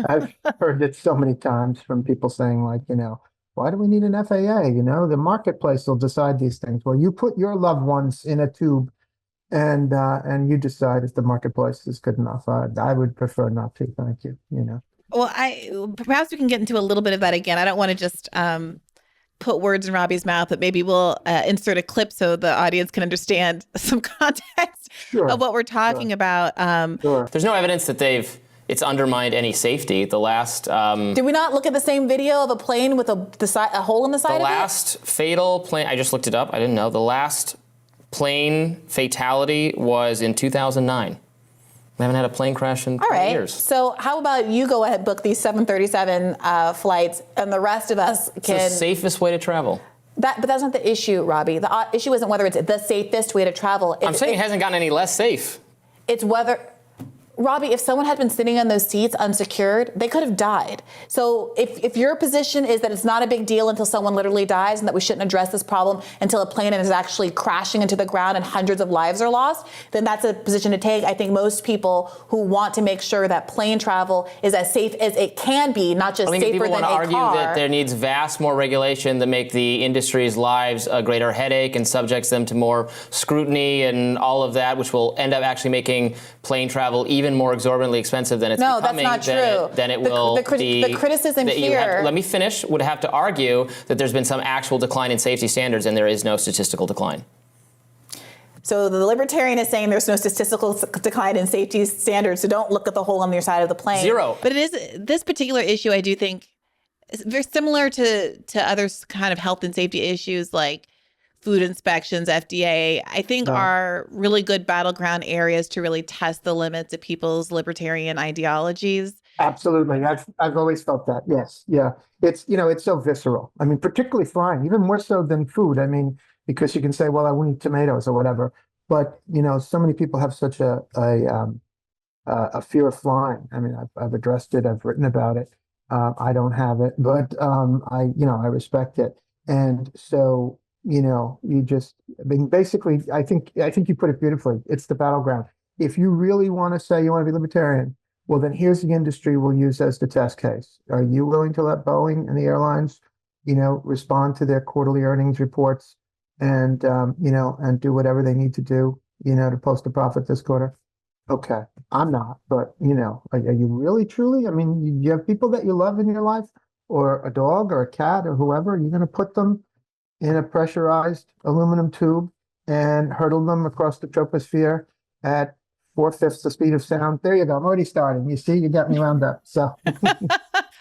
I've heard it so many times from people saying like, why do we need an FAA? The marketplace will decide these things. Well, you put your loved ones in a tube and you decide if the marketplace is good enough. I would prefer not to, thank you. Well, I perhaps we can get into a little bit of that again. I don't want to just put words in Robbie's mouth, but maybe we'll insert a clip so the audience can understand some context of Sure, what we're sure, talking about. sure. There's no evidence that it's undermined any safety. The last Did we not look at the same video of a plane with a hole in the side the of last fatal plane, I just looked it up. I didn't know. The last plane fatality was in 2009. We haven't had a plane crash in 20 years. So how about you go ahead and book these 737 flights, and the rest of us can. It's the safest way to travel. But that's not the issue, Robbie. The issue isn't whether it's the safest way to travel. I'm saying it hasn't gotten any less safe. It's whether. Robbie, if someone had been sitting on those seats unsecured, they could have died. So if your position is that it's not a big deal until someone literally dies and that we shouldn't address this problem until a plane is actually crashing into the ground and hundreds of lives are lost, then that's a position to take. I think most people who want to make sure that plane travel is as safe as it can be, not just I think safer people than want to a argue car. that there needs vast more regulation that make the industry's lives a greater headache and subjects them to more scrutiny and all of that, which will end up actually making plane travel even more exorbitantly expensive than it's becoming. That's not true. Then it will be. The criticism here. Let me finish. Would have to argue that there's been some actual decline in safety standards, and there is no statistical decline. So the Libertarian is saying there's no statistical decline in safety standards, so don't look at the hole on your side of the plane. Zero. But it is this particular issue, I do think, is very similar to other kind of health and safety issues like food inspections, FDA, I think are really good battleground areas to really test the limits of people's libertarian ideologies. Absolutely. I've always felt that. Yes. Yeah. It's so visceral. I mean, particularly flying, even more so than food. I mean, because you can say, well, I won't eat tomatoes or whatever. But, so many people have such a fear of flying. I mean, I've addressed it. I've written about it. I don't have it, but I respect it. And so, I mean, basically, I think you put it beautifully. It's the battleground. If you really want to say you want to be libertarian, well, then here's the industry we'll use as the test case. Are you willing to let Boeing and the airlines, respond to their quarterly earnings reports and and do whatever they need to do, to post a profit this quarter? Okay, I'm not, but are you really truly? I mean, you have people that you love in your life, or a dog or a cat or whoever. You're going to put them in a pressurized aluminum tube and hurtle them across the troposphere at 4/5 the speed of sound. There you go. I'm already starting. You see, you got me wound up. So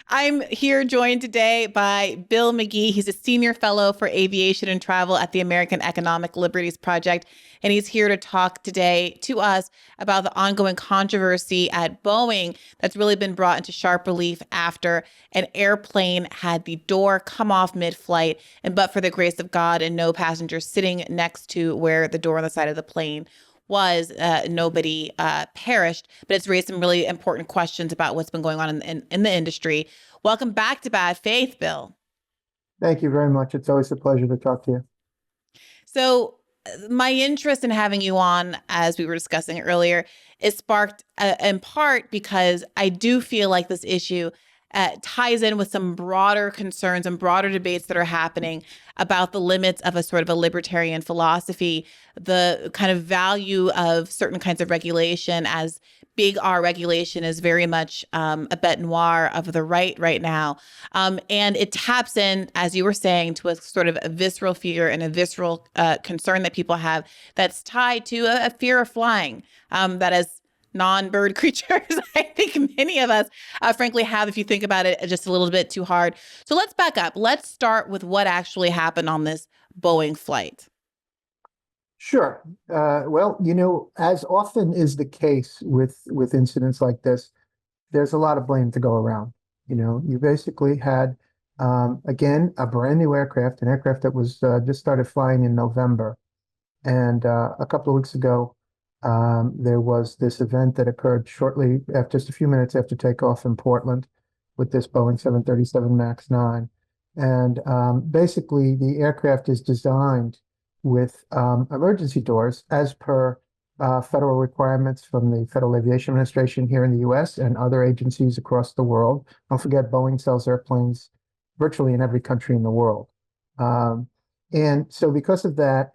I'm here joined today by Bill McGee. He's a senior fellow for aviation and travel at the American Economic Liberties Project. And he's here to talk today to us about the ongoing controversy at Boeing that's really been brought into sharp relief after an airplane had the door come off mid-flight, and but for the grace of God and no passengers sitting next to where the door on the side of the plane was, nobody perished, but it's raised some really important questions about what's been going on in the industry. Welcome back to Bad Faith, Bill. thank you very much. It's always a pleasure to talk to you. So my interest in having you on, as we were discussing earlier, is sparked in part because I do feel like this issue ties in with some broader concerns and broader debates that are happening about the limits of a sort of a libertarian philosophy, the kind of value of certain kinds of regulation, as big R regulation is very much a bête noire of the right now. And it taps in, as you were saying, to a sort of a visceral fear and a visceral concern that people have that's tied to a fear of flying that is non-bird creatures, I think many of us, frankly, have, if you think about it just a little bit too hard. So let's back up. Let's start with what actually happened on this Boeing flight. Sure. Well, as often is the case with incidents like this, there's a lot of blame to go around. You basically had, again, a brand new aircraft, an aircraft that was just started flying in November. And a couple of weeks ago, there was this event that occurred shortly after, just a few minutes after takeoff in Portland with this Boeing 737 MAX 9. And basically, the aircraft is designed with emergency doors as per federal requirements from the Federal Aviation Administration here in the US and other agencies across the world. Don't forget, Boeing sells airplanes virtually in every country in the world. Um, and so because of that,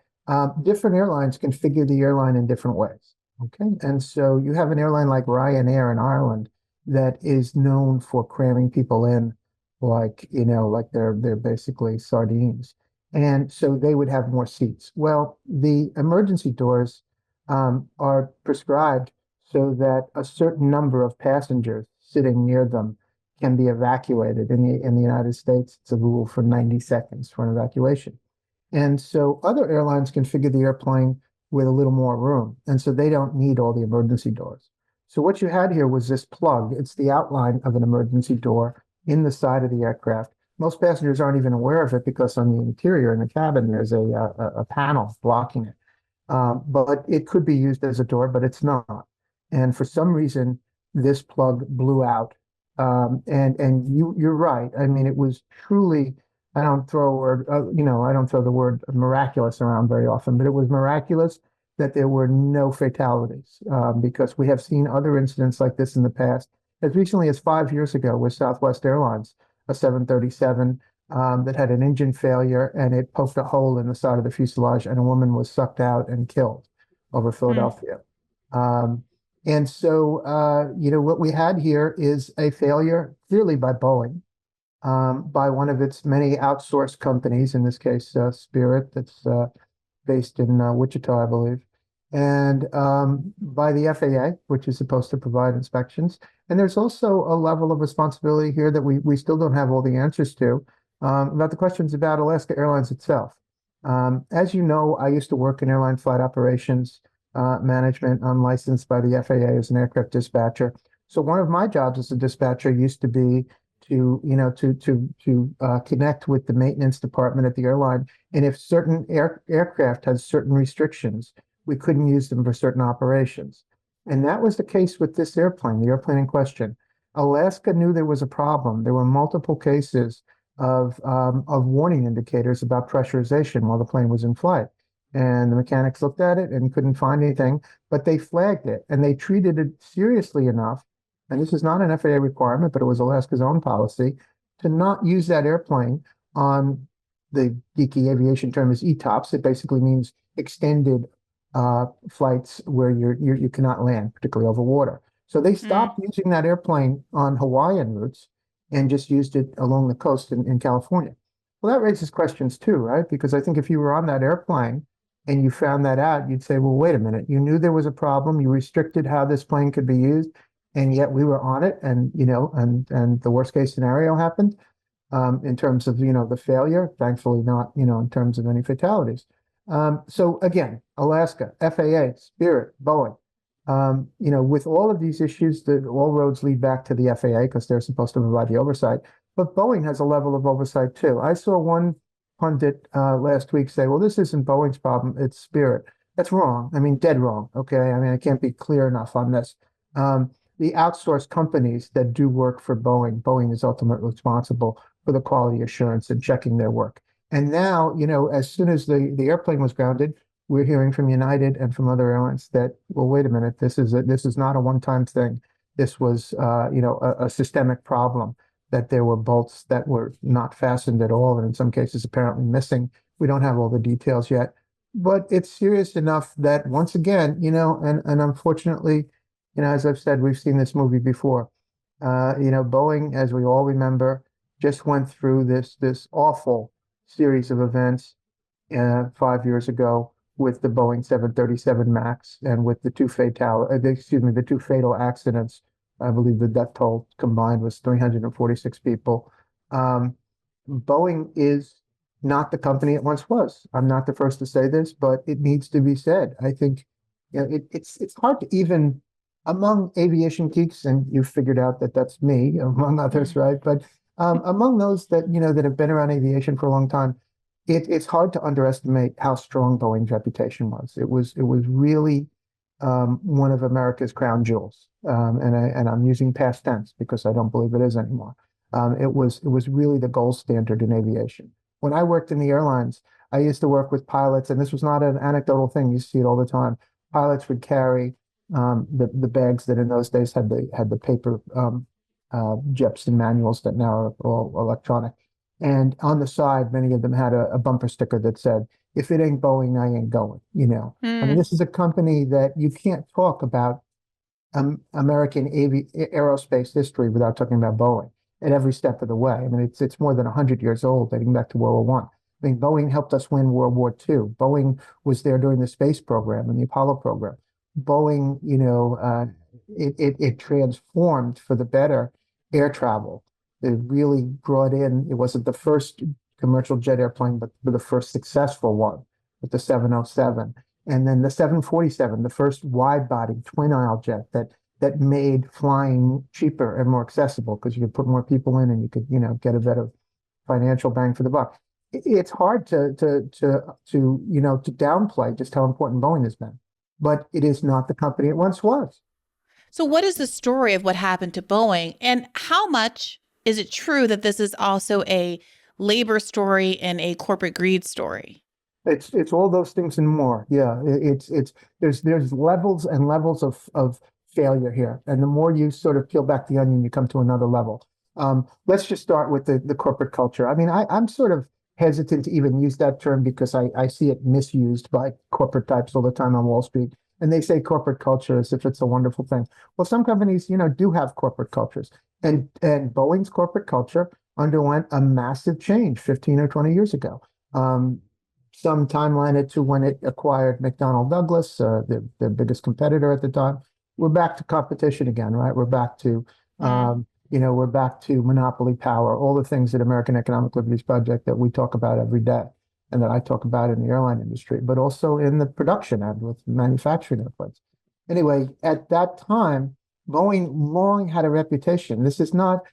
different airlines configure the airline in different ways. Okay. And so you have an airline like Ryanair in Ireland that is known for cramming people in like, like they're basically sardines. And so they would have more seats. Well, the emergency doors are prescribed so that a certain number of passengers sitting near them can be evacuated. In the United States, it's a rule for 90 seconds for an evacuation. And so other airlines configure the airplane with a little more room. And so they don't need all the emergency doors. So what you had here was this plug. It's the outline of an emergency door in the side of the aircraft. Most passengers aren't even aware of it because on the interior in the cabin, there's a panel blocking it. But it could be used as a door, but it's not. And for some reason, this plug blew out. And you're right. I mean, it was truly, I don't throw I don't throw the word miraculous around very often, but it was miraculous that there were no fatalities, because we have seen other incidents like this in the past. As recently as 5 years ago with Southwest Airlines, a 737 that had an engine failure and it poked a hole in the side of the fuselage and a woman was sucked out and killed over Philadelphia. And so, what we had here is a failure clearly by Boeing, by one of its many outsourced companies, in this case, Spirit, that's based in Wichita, I believe, and by the FAA, which is supposed to provide inspections. And there's also a level of responsibility here that we still don't have all the answers to, about the questions about Alaska Airlines itself. As you know, I used to work in airline flight operations management. I'm licensed by the FAA as an aircraft dispatcher. So one of my jobs as a dispatcher used to be to connect with the maintenance department at the airline. And if certain aircraft has certain restrictions, we couldn't use them for certain operations. And that was the case with this airplane, the airplane in question. Alaska knew there was a problem. There were multiple cases of warning indicators about pressurization while the plane was in flight. And the mechanics looked at it and couldn't find anything, but they flagged it and they treated it seriously enough. And this is not an FAA requirement, but it was Alaska's own policy to not use that airplane on the geeky aviation term is ETOPS. It basically means extended flights where you cannot land, particularly over water. So they stopped using that airplane on Hawaiian routes and just used it along the coast in California. Well, that raises questions too, right? Because I think if you were on that airplane and you found that out, you'd say, well, wait a minute, you knew there was a problem, you restricted how this plane could be used, and yet we were on it, and and the worst case scenario happened in terms of the failure. Thankfully, not in terms of any fatalities. So again, Alaska, FAA, Spirit, Boeing, with all of these issues, all roads lead back to the FAA because they're supposed to provide the oversight. But Boeing has a level of oversight too. I saw one pundit last week say, well, this isn't Boeing's problem, it's Spirit. That's wrong. I mean, dead wrong. Okay. I mean, I can't be clear enough on this. The outsourced companies that do work for Boeing is ultimately responsible for the quality assurance and checking their work. And now, as soon as the airplane was grounded, we're hearing from United and from other airlines that, well, wait a minute, this is not a one-time thing. This was, a systemic problem, that there were bolts that were not fastened at all, and in some cases apparently missing. We don't have all the details yet, but it's serious enough that once again, and unfortunately, as I've said, we've seen this movie before. Boeing, as we all remember, just went through this awful series of events 5 years ago with the Boeing 737 MAX and with the two fatal accidents. I believe the death toll combined was 346 people. Boeing is not the company it once was. I'm not the first to say this, but it needs to be said. I think it's hard to even among aviation geeks, and you've figured out that that's me among others, right? But among those that that have been around aviation for a long time, it's hard to underestimate how strong Boeing's reputation was. It was really one of America's crown jewels, and I'm using past tense because I don't believe it is anymore. It was really the gold standard in aviation. When I worked in the airlines, I used to work with pilots, and this was not an anecdotal thing. You see it all the time. pilots would carry the bags that in those days had the paper Jepson manuals that now are all electronic. And on the side, many of them had a bumper sticker that said, "If it ain't Boeing, I ain't going." I mean, this is a company that you can't talk about American aerospace history without talking about Boeing at every step of the way. I mean, it's more than 100 years old, dating back to World War I. I mean, Boeing helped us win World War II. Boeing was there during the space program and the Apollo program. Boeing, it transformed for the better air travel. It really brought in, it wasn't the first commercial jet airplane, but the first successful one with the 707. And then the 747, the first wide-body twin-aisle jet that made flying cheaper and more accessible because you could put more people in and you could, get a better financial bang for the buck. It's hard to downplay just how important Boeing has been, but it is not the company it once was. So what is the story of what happened to Boeing, and how much is it true that this is also a labor story and a corporate greed story? It's all those things and more. Yeah, there's levels and levels of failure here, and the more you sort of peel back the onion, you come to another level. Let's just start with the corporate culture. I mean, I'm sort of hesitant to even use that term because I see it misused by corporate types all the time on Wall Street, and they say corporate culture as if it's a wonderful thing. Well, some companies, do have corporate cultures, and Boeing's corporate culture underwent a massive change 15 or 20 years ago. Some timeline it to when it acquired McDonnell Douglas, their biggest competitor at the time. We're back to competition again, right? We're back to, we're back to monopoly power, all the things that American Economic Liberties Project that we talk about every day, and that I talk about in the airline industry, but also in the production end with manufacturing airplanes. Anyway, at that time, Boeing long had a reputation. This is not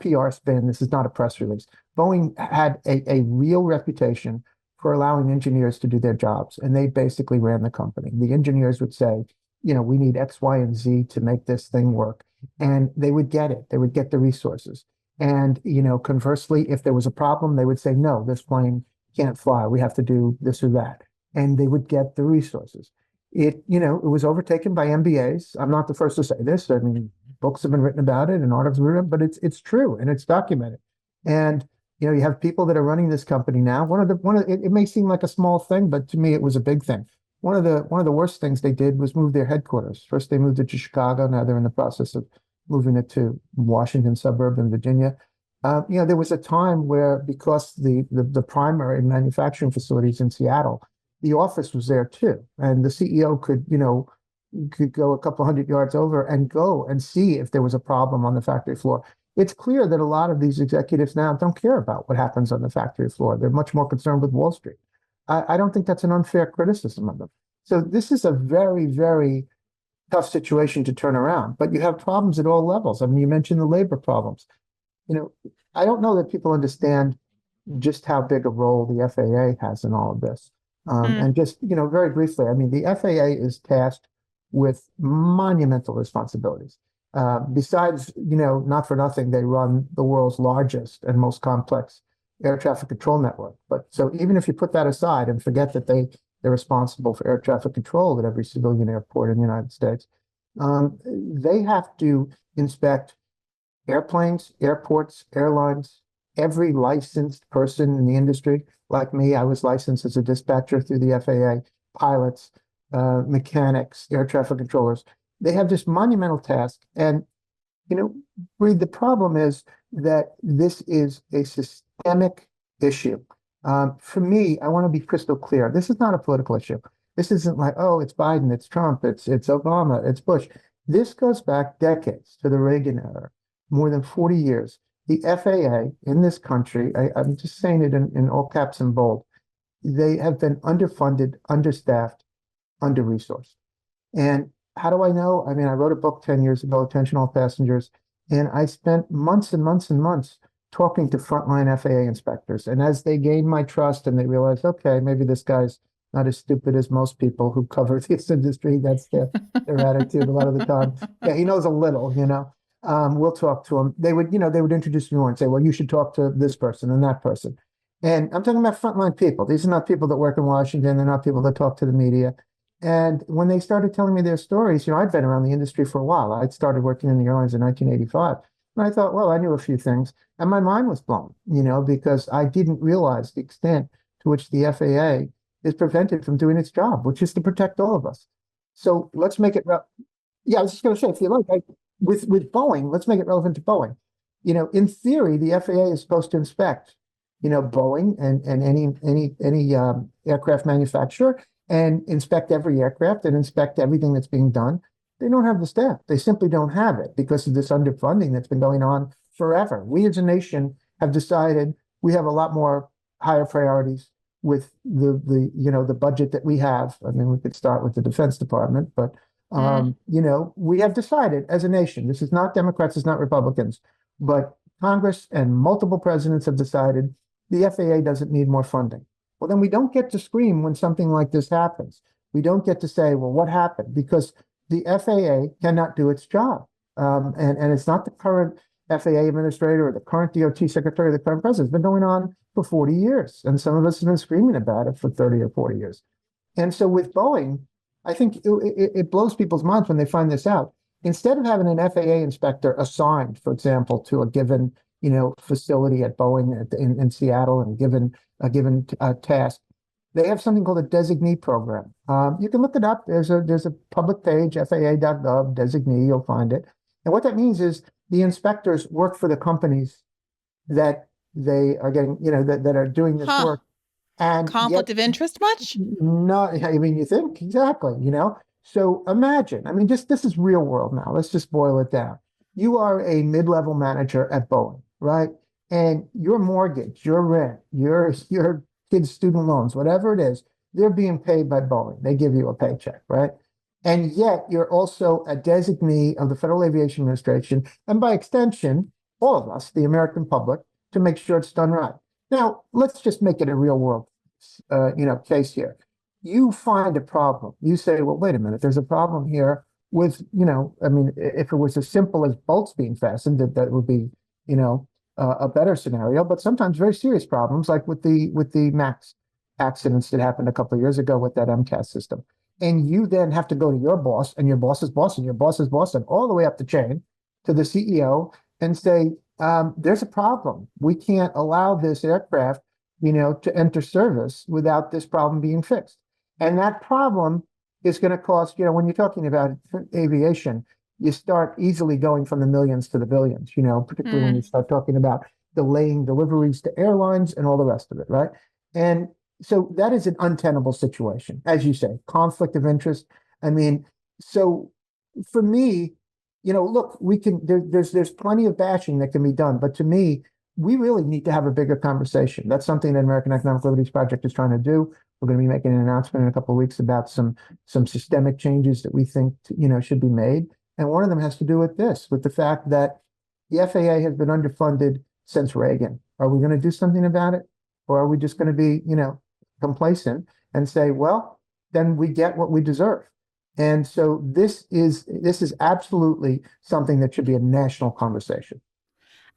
PR spin. This is not a press release. Boeing had a real reputation for allowing engineers to do their jobs. And they basically ran the company. The engineers would say, we need X, Y, and Z to make this thing work. And they would get it. They would get the resources. And, conversely, if there was a problem, they would say, no, this plane can't fly. We have to do this or that. And they would get the resources. It was overtaken by MBAs. I'm not the first to say this. I mean, books have been written about it and articles written, but it's true and it's documented. And you have people that are running this company now. It may seem like a small thing, but to me, it was a big thing. One of the worst things they did was move their headquarters. First, they moved it to Chicago. Now they're in the process of moving it to Washington suburb in Virginia. There was a time where, because the primary manufacturing facilities in Seattle, the office was there too, and the CEO could go a couple hundred yards over and go and see if there was a problem on the factory floor. It's clear that a lot of these executives now don't care about what happens on the factory floor. They're much more concerned with Wall Street. I don't think that's an unfair criticism of them. So this is a very, very tough situation to turn around, but you have problems at all levels. I mean, you mentioned the labor problems. I don't know that people understand just how big a role the FAA has in all of this. And just, very briefly, I mean, the FAA is tasked with monumental responsibilities. Besides, not for nothing, they run the world's largest and most complex air traffic control network. But so even if you put that aside and forget that they're responsible for air traffic control at every civilian airport in the United States, they have to inspect airplanes, airports, airlines, every licensed person in the industry. Like me, I was licensed as a dispatcher through the FAA, pilots, mechanics, air traffic controllers. They have this monumental task. And, Reed, the problem is that this is a systemic issue. For me, I want to be crystal clear. This is not a political issue. This isn't like, oh, it's Biden, it's Trump, it's Obama, it's Bush. This goes back decades to the Reagan era, more than 40 years. The FAA in this country, I'm just saying it in all caps and bold, they have been underfunded, understaffed, under-resourced. And how do I know? I mean, I wrote a book 10 years ago, Attention All Passengers, and I spent months and months and months talking to frontline FAA inspectors. And as they gained my trust and they realized, okay, maybe this guy's not as stupid as most people who cover this industry, that's their attitude a lot of the time. Yeah, he knows a little, we'll talk to him. They would introduce me more and say, well, you should talk to this person and that person. And I'm talking about frontline people. These are not people that work in Washington. They're not people that talk to the media. And when they started telling me their stories, I'd been around the industry for a while. I'd started working in the airlines in 1985. And I thought, well, I knew a few things. And my mind was blown, because I didn't realize the extent to which the FAA is prevented from doing its job, which is to protect all of us. So let's make it, yeah, I was just going to say, if you like, with Boeing, let's make it relevant to Boeing. In theory, the FAA is supposed to inspect, Boeing and any aircraft manufacturer and inspect every aircraft and inspect everything that's being done. They don't have the staff. They simply don't have it because of this underfunding that's been going on forever. We as a nation have decided we have a lot more higher priorities with the budget that we have. I mean, we could start with the Defense Department, but we have decided as a nation, this is not Democrats, it's not Republicans, but Congress and multiple presidents have decided the FAA doesn't need more funding. Well, then we don't get to scream when something like this happens. We don't get to say, well, what happened? Because the FAA cannot do its job. And it's not the current FAA administrator or the current DOT secretary or the current president. It's been going on for 40 years. And some of us have been screaming about it for 30 or 40 years. And so with Boeing, I think it blows people's minds when they find this out. Instead of having an FAA inspector assigned, for example, to a given facility at Boeing in Seattle and given a given task, they have something called a designee program. You can look it up. There's a public page, FAA.gov, designee, you'll find it. And what that means is the inspectors work for the companies that they are getting, that are doing this work. And conflict of interest much? No, I mean, you think exactly, So imagine, I mean, this is real world now. Let's just boil it down. You are a mid-level manager at Boeing, right? And your mortgage, your rent, your kids' student loans, whatever it is, they're being paid by Boeing. They give you a paycheck, right? And yet you're also a designee of the Federal Aviation Administration, and by extension, all of us, the American public, to make sure it's done right. Now, let's just make it a real world, case here. You find a problem. You say, well, wait a minute, there's a problem here with, I mean, if it was as simple as bolts being fastened, that would be, a better scenario. But sometimes very serious problems, like with the MAX accidents that happened a couple of years ago with that MCAS system. And you then have to go to your boss and your boss's boss and your boss's boss and all the way up the chain to the CEO and say, there's a problem. We can't allow this aircraft, to enter service without this problem being fixed. And that problem is going to cost, when you're talking about aviation, you start easily going from the millions to the billions, particularly when you start talking about delaying deliveries to airlines and all the rest of it, right? And so that is an untenable situation, as you say, conflict of interest. I mean, so for me, look, there's plenty of bashing that can be done, but to me, we really need to have a bigger conversation. That's something that American Economic Liberties Project is trying to do. We're going to be making an announcement in a couple of weeks about some systemic changes that we think, should be made. And one of them has to do with this, with the fact that the FAA has been underfunded since Reagan. Are we going to do something about it? Or are we just going to be, complacent and say, well, then we get what we deserve? And so this is absolutely something that should be a national conversation.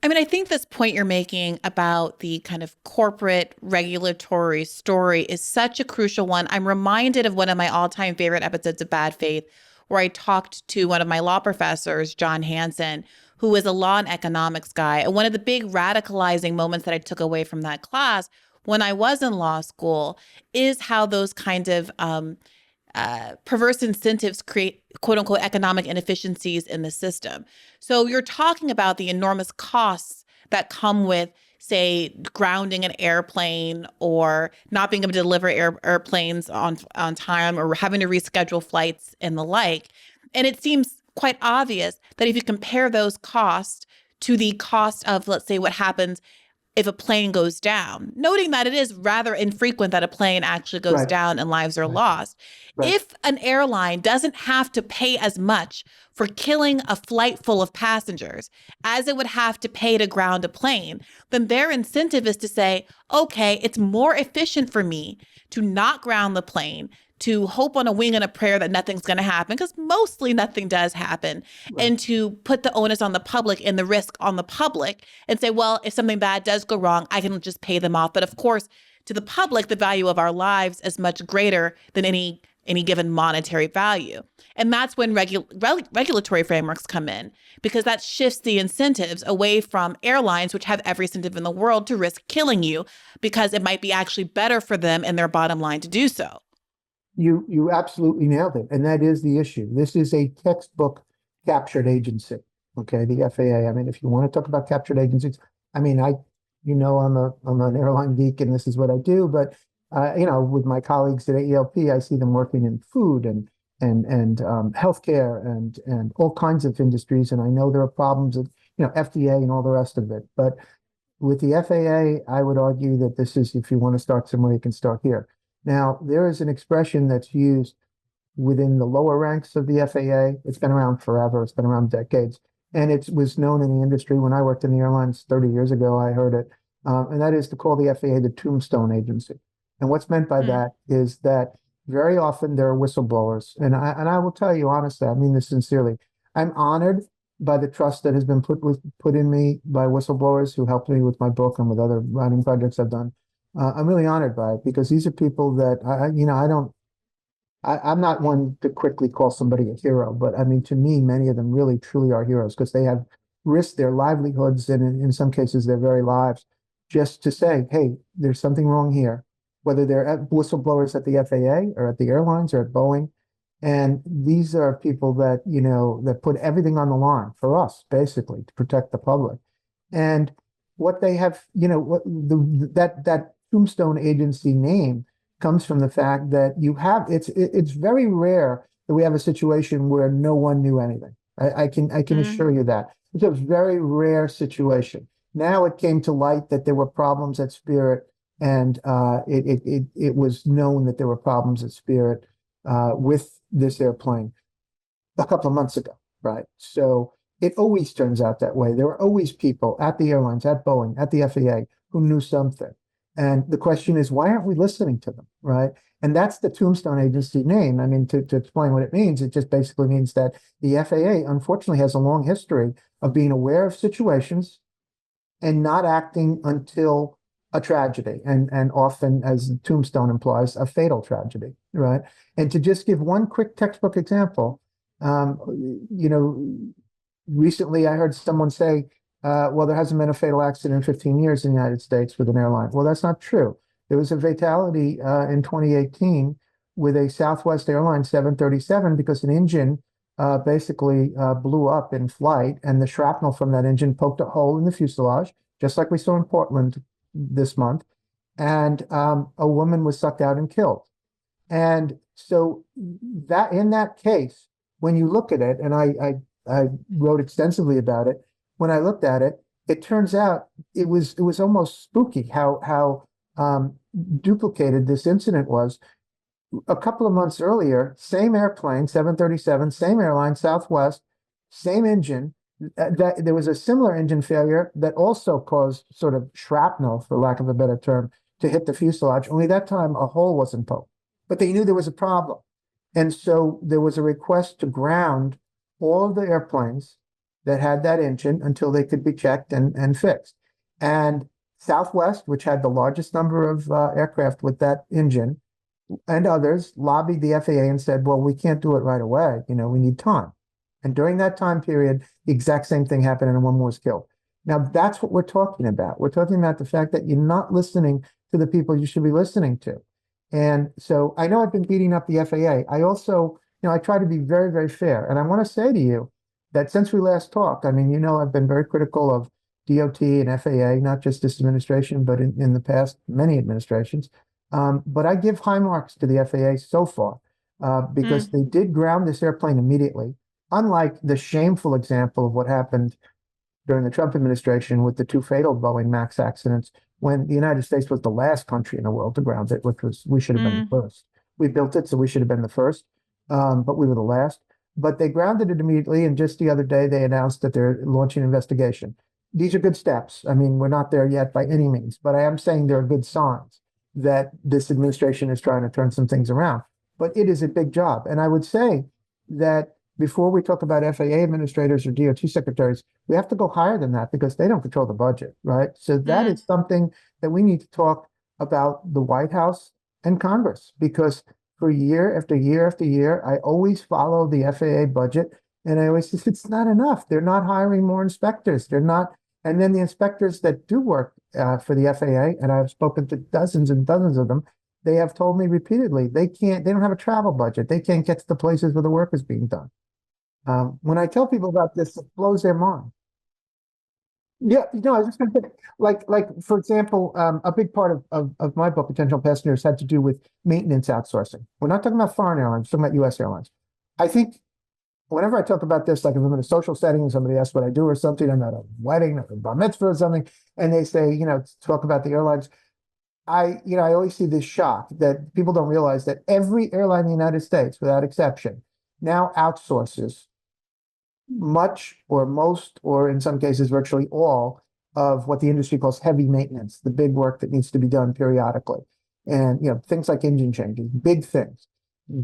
I mean, I think this point you're making about the kind of corporate regulatory story is such a crucial one. I'm reminded of one of my all-time favorite episodes of Bad Faith, where I talked to one of my law professors, John Hansen, who is a law and economics guy. And one of the big radicalizing moments that I took away from that class when I was in law school is how those kind of perverse incentives create quote unquote economic inefficiencies in the system. So you're talking about the enormous costs that come with, say, grounding an airplane or not being able to deliver airplanes on time or having to reschedule flights and the like. And it seems quite obvious that if you compare those costs to the cost of, let's say, what happens if a plane goes down, noting that it is rather infrequent that a plane actually goes down and lives are lost. If an airline doesn't have to pay as much for killing a flight full of passengers as it would have to pay to ground a plane, then their incentive is to say, okay, it's more efficient for me to not ground the plane, to hope on a wing and a prayer that nothing's going to happen, because mostly nothing does happen, and to put the onus on the public and the risk on the public and say, well, if something bad does go wrong, I can just pay them off. But of course, to the public, the value of our lives is much greater than any any given monetary value. And that's when regulatory frameworks come in, because that shifts the incentives away from airlines, which have every incentive in the world to risk killing you because it might be actually better for them and their bottom line to do so. You absolutely nailed it. And that is the issue. This is a textbook captured agency. Okay, the FAA. I mean, if you want to talk about captured agencies, I mean, I'm an airline geek and this is what I do, but with my colleagues at AELP, I see them working in food and healthcare and all kinds of industries. And I know there are problems with, FDA and all the rest of it. But with the FAA, I would argue that this is, if you want to start somewhere, you can start here. Now, there is an expression that's used within the lower ranks of the FAA. It's been around forever. It's been around decades. And it was known in the industry. When I worked in the airlines 30 years ago, I heard it. And that is to call the FAA the tombstone agency. And what's meant by that is that very often there are whistleblowers. And I will tell you honestly, I mean this sincerely. I'm honored by the trust that has been put in me by whistleblowers who helped me with my book and with other writing projects I've done. I'm really honored by it because these are people that I'm not one to quickly call somebody a hero, but I mean, to me, many of them really, truly are heroes because they have risked their livelihoods and in some cases their very lives just to say, hey, there's something wrong here, whether they're whistleblowers at the FAA or at the airlines or at Boeing. And these are people that, that put everything on the line for us, basically, to protect the public. And what they have, that tombstone agency name comes from the fact that it's very rare that we have a situation where no one knew anything. I can assure you that. It's a very rare situation. Now it came to light that there were problems at Spirit, and it was known that there were problems at Spirit with this airplane a couple of months ago, right? So it always turns out that way. There are always people at the airlines, at Boeing, at the FAA who knew something. And the question is, why aren't we listening to them, right? And that's the tombstone agency name. I mean, to explain what it means, it just basically means that the FAA, unfortunately, has a long history of being aware of situations and not acting until a tragedy, and often, as tombstone implies, a fatal tragedy, right? And to just give one quick textbook example, recently I heard someone say, well, there hasn't been a fatal accident in 15 years in the United States with an airline. Well, that's not true. There was a fatality in 2018 with a Southwest Airlines 737 because an engine basically blew up in flight, and the shrapnel from that engine poked a hole in the fuselage, just like we saw in Portland this month, and a woman was sucked out and killed. And so that in that case, when you look at it, and I wrote extensively about it, when I looked at it, it turns out it was almost spooky how duplicated this incident was. A couple of months earlier, same airplane, 737, same airline, Southwest, same engine. That there was a similar engine failure that also caused sort of shrapnel, for lack of a better term, to hit the fuselage. Only that time a hole wasn't poked, but they knew there was a problem. And so there was a request to ground all of the airplanes that had that engine until they could be checked and fixed. And Southwest, which had the largest number of aircraft with that engine, and others lobbied the FAA and said, well, we can't do it right away. We need time. And during that time period, the exact same thing happened and a woman was killed. Now, that's what we're talking about. We're talking about the fact that you're not listening to the people you should be listening to. And so I know I've been beating up the FAA. I also, I try to be very, very fair. And I want to say to you that since we last talked, I mean, I've been very critical of DOT and FAA, not just this administration, but in the past, many administrations. But I give high marks to the FAA so far because they did ground this airplane immediately, unlike the shameful example of what happened during the Trump administration with the two fatal Boeing MAX accidents, when the United States was the last country in the world to ground it, which was, we should have been the first. We built it, so we should have been the first, but we were the last. But they grounded it immediately, and just the other day, they announced that they're launching an investigation. These are good steps. I mean, we're not there yet by any means, but I am saying there are good signs that this administration is trying to turn some things around. But it is a big job. And I would say that before we talk about FAA administrators or DOT secretaries, we have to go higher than that because they don't control the budget, right? So that is something that we need to talk about the White House and Congress, because for year after year after year. I always follow the FAA budget, and I always say it's not enough. They're not hiring more inspectors. They're not. And then the inspectors that do work for the FAA, and I've spoken to dozens and dozens of them, they have told me repeatedly they don't have a travel budget. They can't get to the places where the work is being done. When I tell people about this, it blows their mind. Yeah, I was just going to say, like for example, a big part of my book, Potential Passengers, had to do with maintenance outsourcing. We're not talking about foreign airlines, we're talking about U.S. airlines. I think whenever I talk about this, like if I'm in a social setting and somebody asks what I do or something, I'm at a wedding or a bar mitzvah or something, and they say, talk about the airlines. I always see this shock that people don't realize that every airline in the United States, without exception, now outsources much or most, or in some cases, virtually all of what the industry calls heavy maintenance, the big work that needs to be done periodically. And, things like engine changes, big things,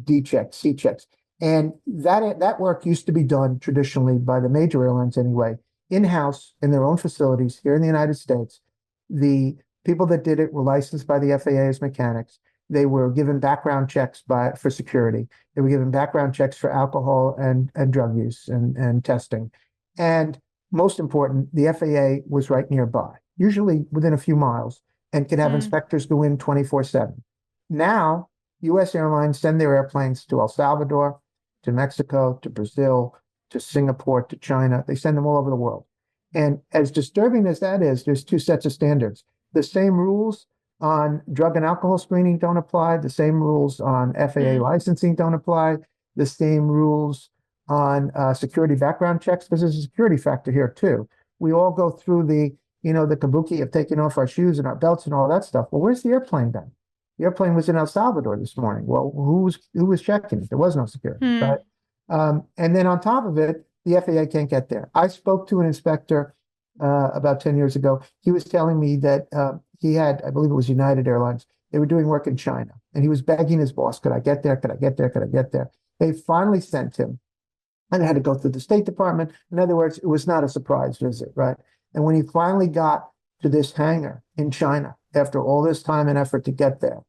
D checks, C checks. And that work used to be done traditionally by the major airlines anyway, in-house in their own facilities here in the United States. The people that did it were licensed by the FAA as mechanics. They were given background checks for security. They were given background checks for alcohol and drug use and testing. And most important, the FAA was right nearby, usually within a few miles, and could have inspectors go in 24/7. Now, U.S. airlines send their airplanes to El Salvador, to Mexico, to Brazil, to Singapore, to China. They send them all over the world. And as disturbing as that is, there's two sets of standards. The same rules on drug and alcohol screening don't apply. The same rules on FAA licensing don't apply. The same rules on security background checks, because there's a security factor here too. We all go through the kabuki of taking off our shoes and our belts and all that stuff. Well, where's the airplane then? The airplane was in El Salvador this morning. Well, who was checking it? There was no security, right? And then on top of it, the FAA can't get there. I spoke to an inspector about 10 years ago. He was telling me that he had, I believe it was United Airlines. They were doing work in China, and he was begging his boss, could I get there? Could I get there? Could I get there? They finally sent him, and had to go through the State Department. In other words, it was not a surprise visit, right? And when he finally got to this hangar in China, after all this time and effort to get there,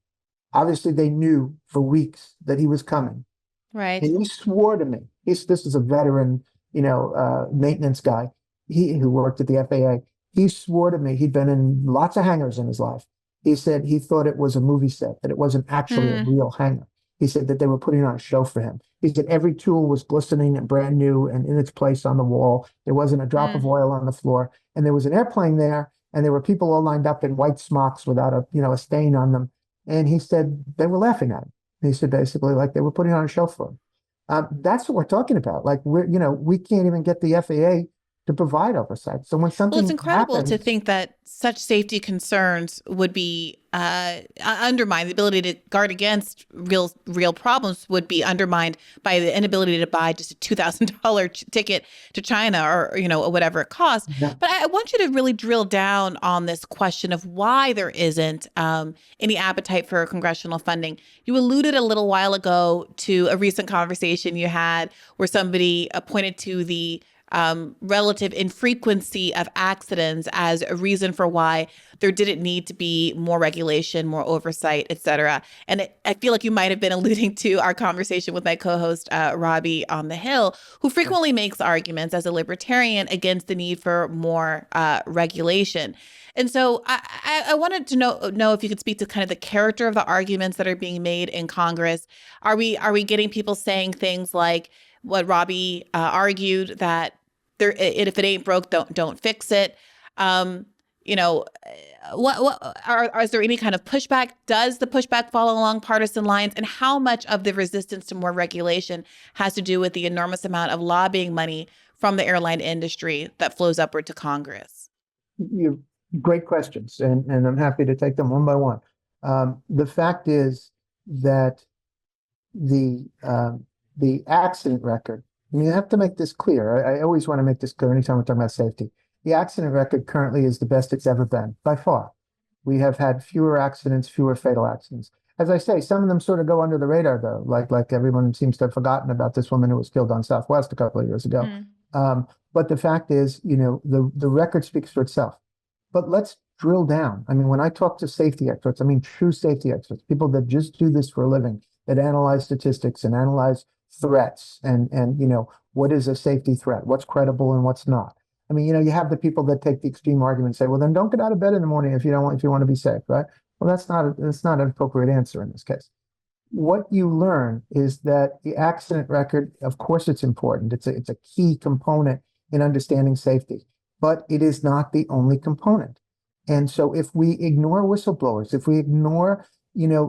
obviously they knew for weeks that he was coming. Right. And he swore to me, this is a veteran, maintenance guy, who worked at the FAA. He swore to me, he'd been in lots of hangars in his life. He said he thought it was a movie set, that it wasn't actually a real hangar. He said that they were putting on a show for him. He said every tool was glistening and brand new and in its place on the wall. There wasn't a drop of oil on the floor. And there was an airplane there, and there were people all lined up in white smocks without a stain on them. And he said they were laughing at him. He said basically like they were putting on a show for him. That's what we're talking about. Like we can't even get the FAA to provide oversight. So when something Well, it's incredible happens, to think that such safety concerns would be undermined. The ability to guard against real problems would be undermined by the inability to buy just a $2,000 ticket to China or whatever it costs. Yeah. But I want you to really drill down on this question of why there isn't any appetite for congressional funding. You alluded a little while ago to a recent conversation you had where somebody pointed to the relative infrequency of accidents as a reason for why there didn't need to be more regulation, more oversight, et cetera. And I feel like you might have been alluding to our conversation with my co-host, Robbie on the Hill, who frequently makes arguments as a libertarian against the need for more regulation. And so I wanted to know if you could speak to kind of the character of the arguments that are being made in Congress. Are we getting people saying things like what Robbie argued, that if it ain't broke, don't fix it? Is there any kind of pushback? Does the pushback follow along partisan lines? And how much of the resistance to more regulation has to do with the enormous amount of lobbying money from the airline industry that flows upward to Congress? Great questions, and I'm happy to take them one by one. The fact is that the accident record, you have to make this clear. I always want to make this clear anytime we're talking about safety. The accident record currently is the best it's ever been, by far. We have had fewer accidents, fewer fatal accidents. As I say, some of them sort of go under the radar, though, like everyone seems to have forgotten about this woman who was killed on Southwest a couple of years ago. But the fact is, the record speaks for itself. But let's drill down. I mean, when I talk to safety experts, I mean true safety experts, people that just do this for a living, that analyze statistics and analyze threats and what is a safety threat, what's credible and what's not. I mean, you have the people that take the extreme argument and say, well, then don't get out of bed in the morning if you want to be safe, right? Well, that's not an appropriate answer in this case. What you learn is that the accident record, of course, it's important. It's a key component in understanding safety, but it is not the only component. And so if we ignore whistleblowers, if we ignore,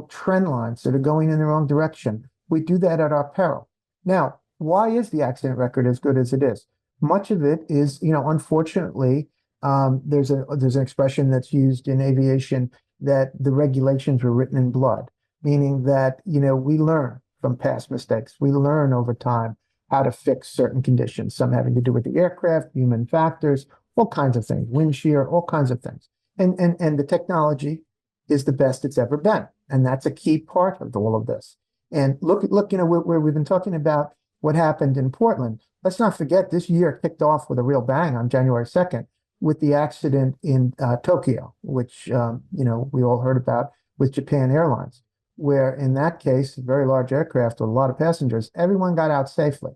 trend lines that are going in the wrong direction, we do that at our peril. Now, why is the accident record as good as it is? Much of it is, unfortunately, there's an expression that's used in aviation that the regulations were written in blood, meaning that, we learn from past mistakes. We learn over time how to fix certain conditions, some having to do with the aircraft, human factors, all kinds of things, wind shear, all kinds of things. And the technology is the best it's ever been. And that's a key part of all of this. And look, where we've been talking about what happened in Portland. Let's not forget this year kicked off with a real bang on January 2nd with the accident in Tokyo, which, we all heard about with Japan Airlines, where in that case, a very large aircraft with a lot of passengers, everyone got out safely.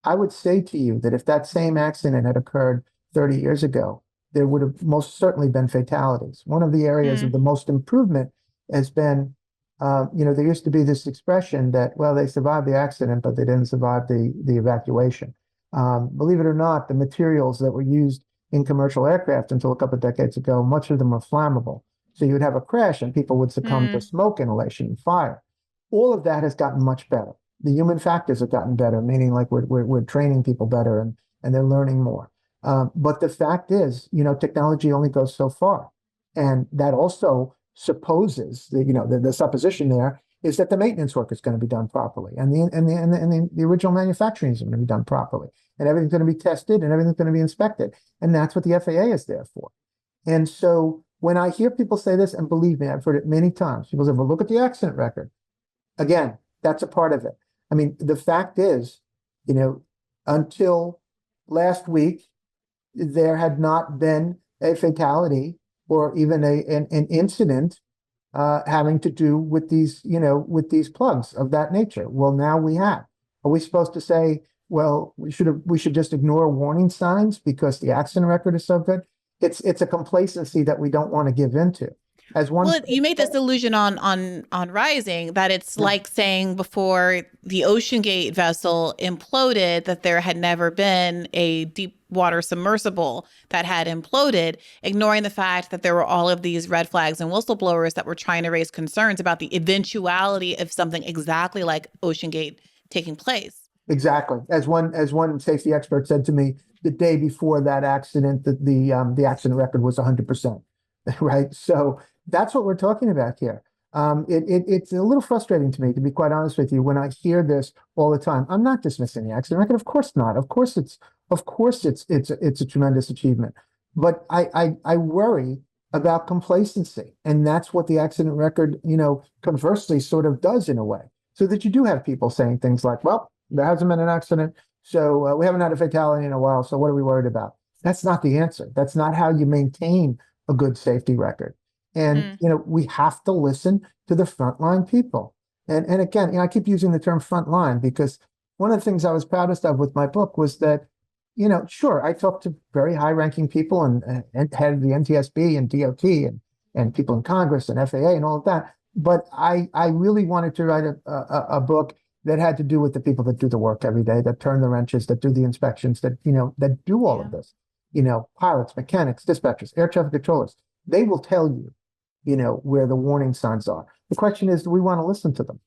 I would say to you that if that same accident had occurred 30 years ago, there would have most certainly been fatalities. One of the areas of the most improvement has been, there used to be this expression that, well, they survived the accident, but they didn't survive the evacuation. Believe it or not, the materials that were used in commercial aircraft until a couple of decades ago, much of them were flammable. So you would have a crash and people would succumb to smoke inhalation and fire. All of that has gotten much better. The human factors have gotten better, meaning like we're training people better and they're learning more. But the fact is, technology only goes so far. And that also supposes that, the supposition there is that the maintenance work is going to be done properly and the original manufacturing is going to be done properly and everything's going to be tested and everything's going to be inspected. And that's what the FAA is there for. And so when I hear people say this, and believe me, I've heard it many times, people say, well, look at the accident record. Again, that's a part of it. I mean, the fact is, until last week, there had not been a fatality or even an incident having to do with these plugs of that nature. Well, now we have. Are we supposed to say, well, we should just ignore warning signs because the accident record is so good? It's a complacency that we don't want to give into. Well, you made this allusion on Rising that it's like saying before the OceanGate vessel imploded that there had never been a deep water submersible that had imploded, ignoring the fact that there were all of these red flags and whistleblowers that were trying to raise concerns about the eventuality of something exactly like OceanGate taking place. Exactly. As one safety expert said to me the day before that accident, that the accident record was 100%. Right. So that's what we're talking about here. It's a little frustrating to me, to be quite honest with you, when I hear this all the time. I'm not dismissing the accident record. Of course not. Of course it's a tremendous achievement. But I worry about complacency. And that's what the accident record, conversely sort of does in a way. So that you do have people saying things like, well, there hasn't been an accident, so we haven't had a fatality in a while, so what are we worried about? That's not the answer. That's not how you maintain a good safety record. And, we have to listen to the frontline people. And again, I keep using the term frontline because one of the things I was proudest of with my book was that, sure, I talked to very high-ranking people and head of the NTSB and DOT and people in Congress and FAA and all of that. But I really wanted to write a book that had to do with the people that do the work every day, that turn the wrenches, that do the inspections, that do all of this. Pilots, mechanics, dispatchers, air traffic controllers. They will tell you, where the warning signs are. The question is, do we want to listen to them?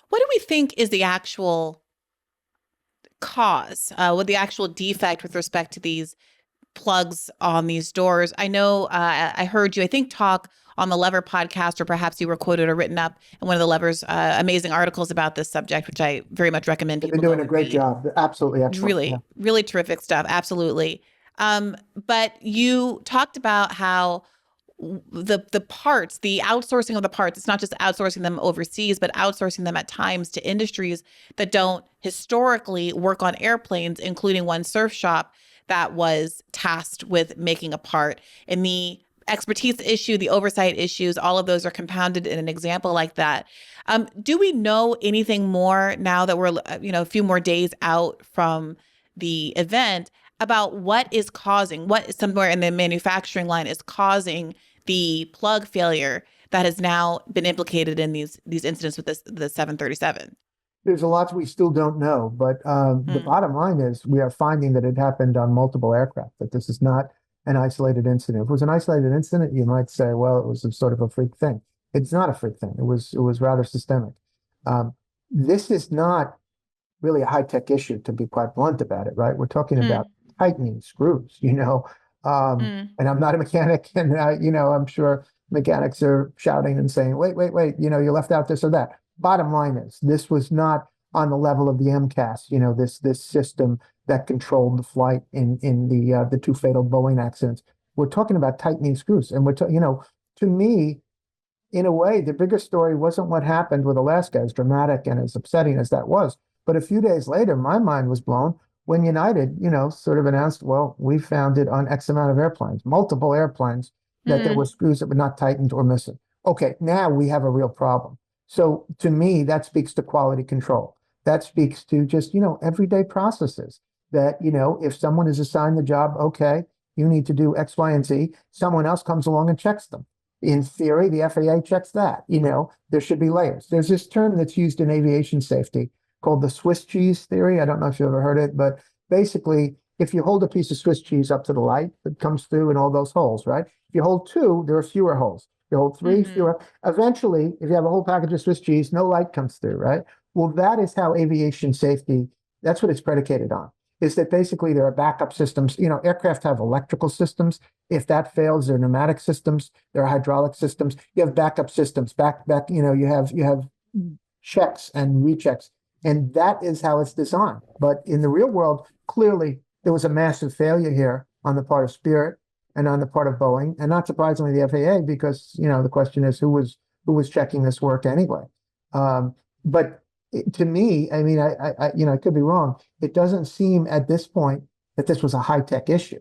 What do we think is the actual cause, with the actual defect with respect to these plugs on these doors? I know I heard you, I think, talk on the Lever podcast, or perhaps you were quoted or written up in one of the Lever's amazing articles about this subject, which I very much recommend people. They're doing a great job. They're absolutely excellent. Really, really terrific stuff. Absolutely. But you talked about how the parts, the outsourcing of the parts, it's not just outsourcing them overseas, but outsourcing them at times to industries that don't historically work on airplanes, including one surf shop that was tasked with making a part. In the expertise issue, the oversight issues, all of those are compounded in an example like that. Do we know anything more now that we're, a few more days out from the event about what is causing, what somewhere in the manufacturing line is causing the plug failure that has now been implicated in these incidents with the 737? There's a lot we still don't know, but the bottom line is we are finding that it happened on multiple aircraft, that this is not an isolated incident. If it was an isolated incident, you might say, well, it was a sort of a freak thing. It's not a freak thing. It was rather systemic. This is not really a high-tech issue, to be quite blunt about it, right? We're talking about tightening screws, and I'm not a mechanic, and I'm sure mechanics are shouting and saying, wait, you left out this or that. Bottom line is, this was not on the level of the MCAS, this system that controlled the flight in the two fatal Boeing accidents. We're talking about tightening screws, and to me, in a way, the bigger story wasn't what happened with Alaska, as dramatic and as upsetting as that was. But a few days later, my mind was blown when United, sort of announced, well, we found it on X amount of airplanes, multiple airplanes, that there were screws that were not tightened or missing. Okay, now we have a real problem. So to me, that speaks to quality control. That speaks to just, everyday processes that, if someone is assigned the job, okay, you need to do X, Y, and Z, someone else comes along and checks them. In theory, the FAA checks that, there should be layers. There's this term that's used in aviation safety called the Swiss cheese theory. I don't know if you ever heard it, but basically, if you hold a piece of Swiss cheese up to the light, it comes through in all those holes, right? If you hold two, there are fewer holes. You hold three, fewer. Eventually, if you have a whole package of Swiss cheese, no light comes through, right? Well, that is how aviation safety, that's what it's predicated on, is that basically there are backup systems. Aircraft have electrical systems. If that fails, there are pneumatic systems, there are hydraulic systems. You have backup systems, you have checks and rechecks. And that is how it's designed. But in the real world, clearly, there was a massive failure here on the part of Spirit and on the part of Boeing, and not surprisingly, the FAA, because the question is who was checking this work anyway. But to me, I mean, I could be wrong. It doesn't seem at this point that this was a high-tech issue.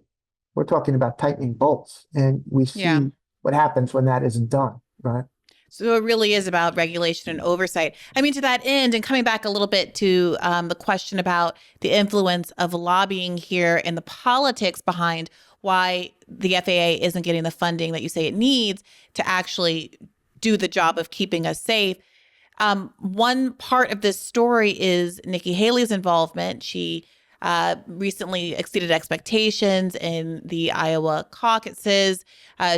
We're talking about tightening bolts, and we see what happens when that isn't done, right? So it really is about regulation and oversight. I mean, to that end, and coming back a little bit to the question about the influence of lobbying here and the politics behind why the FAA isn't getting the funding that you say it needs to actually do the job of keeping us safe. One part of this story is Nikki Haley's involvement. She recently exceeded expectations in the Iowa caucuses.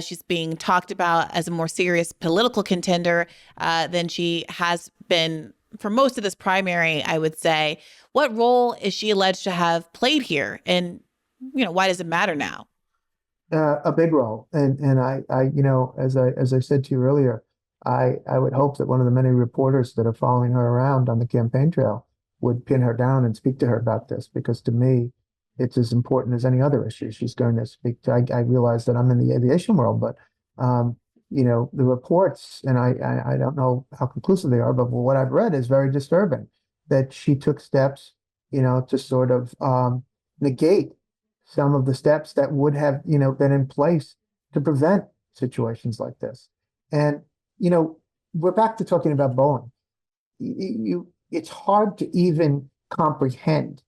She's being talked about as a more serious political contender than she has been for most of this primary, I would say. What role is she alleged to have played here? And, why does it matter now? A big role. And I as I said to you earlier, I would hope that one of the many reporters that are following her around on the campaign trail would pin her down and speak to her about this, because to me, it's as important as any other issue she's going to speak to. I realize that I'm in the aviation world, but the reports, and I don't know how conclusive they are, but what I've read is very disturbing, that she took steps, to sort of negate some of the steps that would have, been in place to prevent situations like this. And, we're back to talking about Boeing. It's hard to even comprehend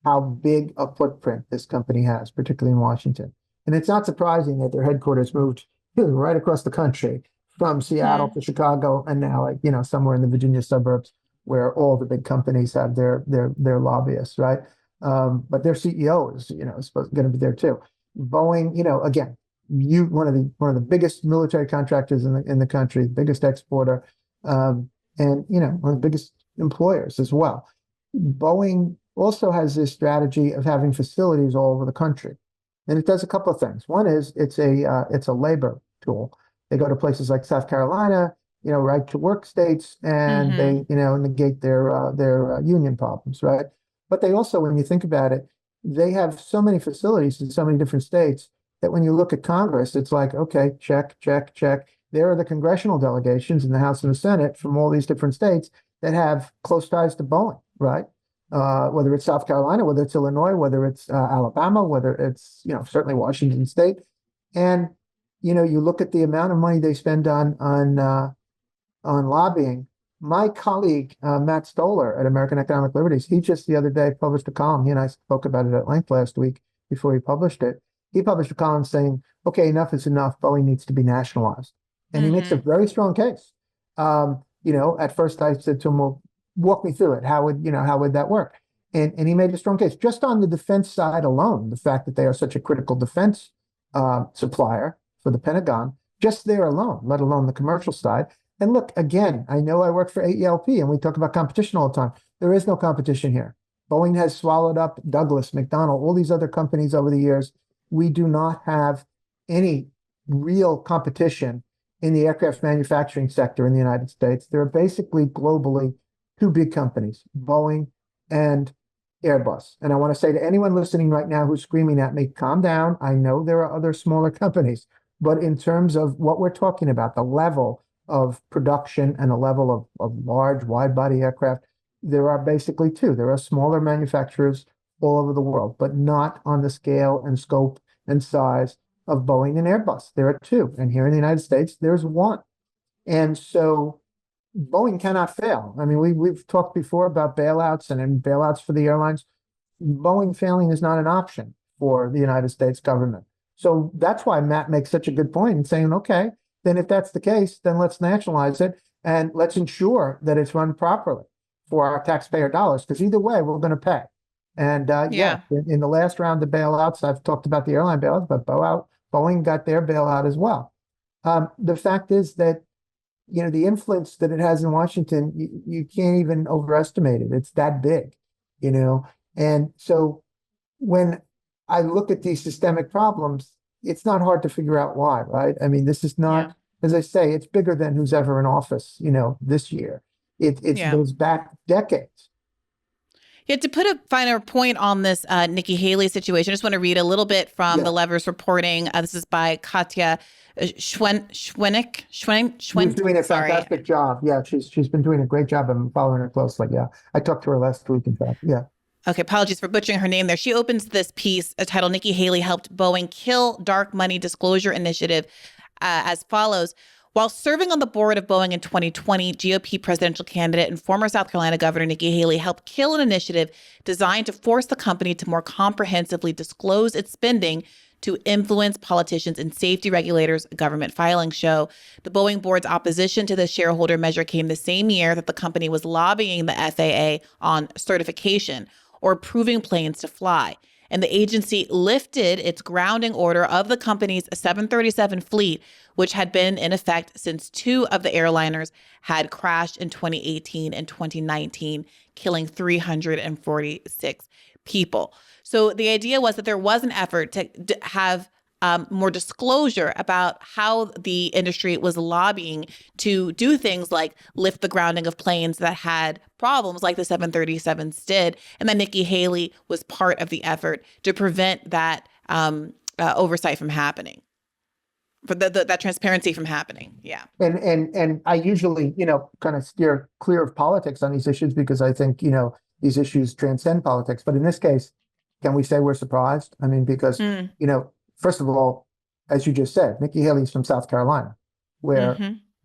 how big a footprint this company has, particularly in Washington. And it's not surprising that their headquarters moved right across the country, from Seattle to Chicago, and now, somewhere in the Virginia suburbs, where all the big companies have their lobbyists, right? But their CEO is, supposed going to be there too. Boeing, again, one of the biggest military contractors in the country, biggest exporter, and one of the biggest employers as well. Boeing also has this strategy of having facilities all over the country, and it does a couple of things. One is it's a labor tool. They go to places like South Carolina, right to work states, and they negate their union problems, right? But they also, when you think about it, they have so many facilities in so many different states that when you look at Congress, it's like, okay, check, check, check. There are the congressional delegations in the House and the Senate from all these different states that have close ties to Boeing, right? Whether it's South Carolina, whether it's Illinois, whether it's Alabama, whether it's, certainly Washington State. And you look at the amount of money they spend on lobbying. My colleague, Matt Stoller at American Economic Liberties, he just the other day published a column. He and I spoke about it at length last week before he published it. He published a column saying, okay, enough is enough. Boeing needs to be nationalized. And he makes a very strong case. At first I said to him, well, walk me through it. How would that work? And he made a strong case just on the defense side alone. The fact that they are such a critical defense supplier for the Pentagon, just there alone, let alone the commercial side. And look, again, I know I work for AELP and we talk about competition all the time. There is no competition here. Boeing has swallowed up Douglas, McDonnell, all these other companies over the years. We do not have any real competition in the aircraft manufacturing sector in the United States. There are basically globally two big companies, Boeing and Airbus. And I want to say to anyone listening right now who's screaming at me, calm down. I know there are other smaller companies, but in terms of what we're talking about, the level of production and a level of large wide-body aircraft, there are basically two. There are smaller manufacturers all over the world, but not on the scale and scope and size of Boeing and Airbus. There are two. And here in the United States, there's one. And so Boeing cannot fail. I mean, we've talked before about bailouts and bailouts for the airlines. Boeing failing is not an option for the United States government. So that's why Matt makes such a good point in saying, okay, then if that's the case, then let's nationalize it and let's ensure that it's run properly for our taxpayer dollars, because either way, we're going to pay. And in the last round of bailouts, I've talked about the airline bailouts, but Boeing got their bailout as well. The fact is that, the influence that it has in Washington, you can't even overestimate it. It's that big, And so when I look at these systemic problems, it's not hard to figure out why, right? I mean, this is not, as I say, it's bigger than who's ever in office, this year. It goes back decades. Yeah, to put a finer point on this Nikki Haley situation, I just want to read a little bit from the Levers reporting. This is by Katya Schwennick. She's doing a fantastic job. Yeah, she's been doing a great job. I'm following her closely. Yeah, I talked to her last week, in fact. Yeah. Okay, apologies for butchering her name there. She opens this piece titled Nikki Haley Helped Boeing Kill Dark Money Disclosure Initiative as follows. While serving on the board of Boeing in 2020, GOP presidential candidate and former South Carolina Governor Nikki Haley helped kill an initiative designed to force the company to more comprehensively disclose its spending to influence politicians and safety regulators, government filings show. The Boeing board's opposition to the shareholder measure came the same year that the company was lobbying the FAA on certification or approving planes to fly. And the agency lifted its grounding order of the company's 737 fleet, which had been in effect since two of the airliners had crashed in 2018 and 2019, killing 346 people. So the idea was that there was an effort to have more disclosure about how the industry was lobbying to do things like lift the grounding of planes that had problems like the 737s did. And then Nikki Haley was part of the effort to prevent that oversight from happening, for that transparency from happening. Yeah. And I usually, kind of steer clear of politics on these issues because I think, these issues transcend politics. But in this case, can we say we're surprised? I mean, because, first of all, as you just said, Nikki Haley's from South Carolina, where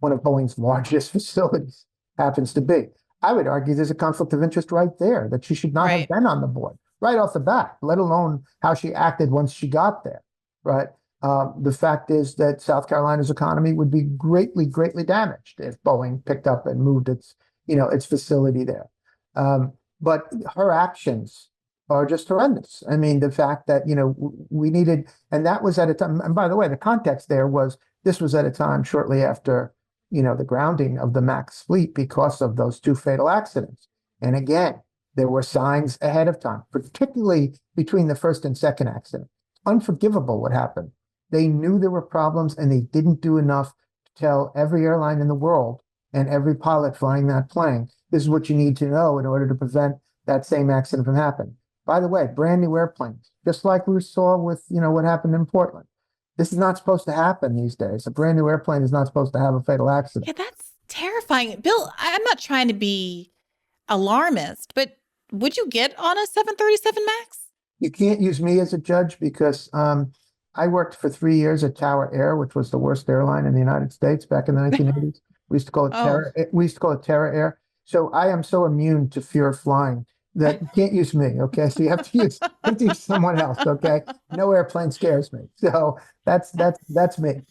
one of Boeing's largest facilities happens to be. I would argue there's a conflict of interest right there, that she should not have been on the board right off the bat, let alone how she acted once she got there, right? The fact is that South Carolina's economy would be greatly, greatly damaged if Boeing picked up and moved its facility there. But her actions are just horrendous. I mean, the fact that, we needed, and that was at a time, and by the way, the context there was, this was at a time shortly after, the grounding of the MAX fleet because of those two fatal accidents. And again, there were signs ahead of time, particularly between the first and second accident. Unforgivable what happened. They knew there were problems and they didn't do enough to tell every airline in the world and every pilot flying that plane, this is what you need to know in order to prevent that same accident from happening. By the way, brand new airplanes, just like we saw with, what happened in Portland. This is not supposed to happen these days. A brand new airplane is not supposed to have a fatal accident. Yeah, that's terrifying. Bill, I'm not trying to be alarmist, but would you get on a 737 MAX? You can't use me as a judge because I worked for 3 years at Tower Air, which was the worst airline in the United States back in the 1980s. We used to call it Oh. Terra. We used to call it Terra Air. So I am so immune to fear of flying that you can't use me. Okay, so you have to use someone else. Okay, no airplane scares me. So that's me.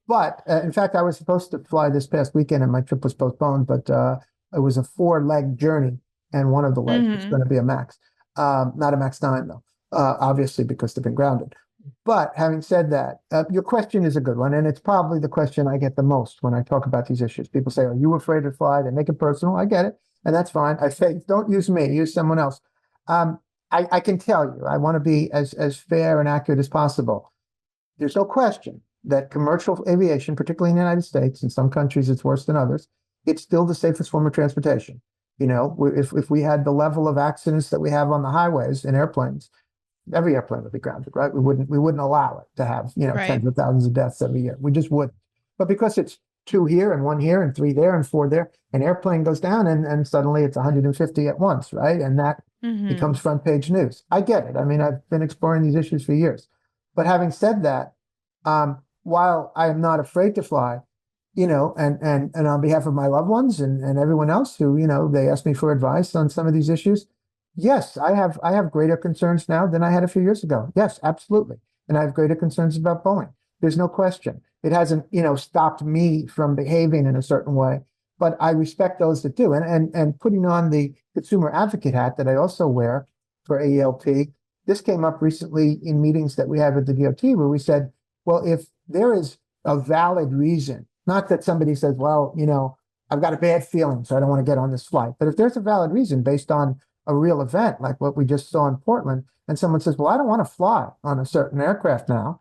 But in fact, I was supposed to fly this past weekend, and my trip was postponed. But it was a 4-leg journey, and one of the legs was going to be a Max, not a Max 9 though, obviously because they've been grounded. But having said that, your question is a good one, and it's probably the question I get the most when I talk about these issues. People say, "Are you afraid to fly?" They make it personal. I get it, and that's fine. I say, "Don't use me. Use someone else." I can tell you, I want to be as fair and accurate as possible. There's no question that commercial aviation, particularly in the United States, in some countries it's worse than others, it's still the safest form of transportation. You know, if we had the level of accidents that we have on the highways in airplanes, every airplane would be grounded, right? We wouldn't allow it to have, Right. tens of thousands of deaths every year. We just wouldn't. But because it's 2 here and 1 here and 3 there and 4 there, an airplane goes down and suddenly it's 150 at once, right? And that becomes front page news. I get it. I mean, I've been exploring these issues for years. But having said that, while I am not afraid to fly, and on behalf of my loved ones and everyone else who, they ask me for advice on some of these issues, yes, I have greater concerns now than I had a few years ago. Yes, absolutely. And I have greater concerns about Boeing. There's no question. It hasn't, stopped me from behaving in a certain way, but I respect those that do. And putting on the consumer advocate hat that I also wear for AELP, this came up recently in meetings that we had with the DOT where we said, well, if there is a valid reason, not that somebody says, well, I've got a bad feeling, so I don't want to get on this flight. But if there's a valid reason based on a real event like what we just saw in Portland, and someone says, well, I don't want to fly on a certain aircraft now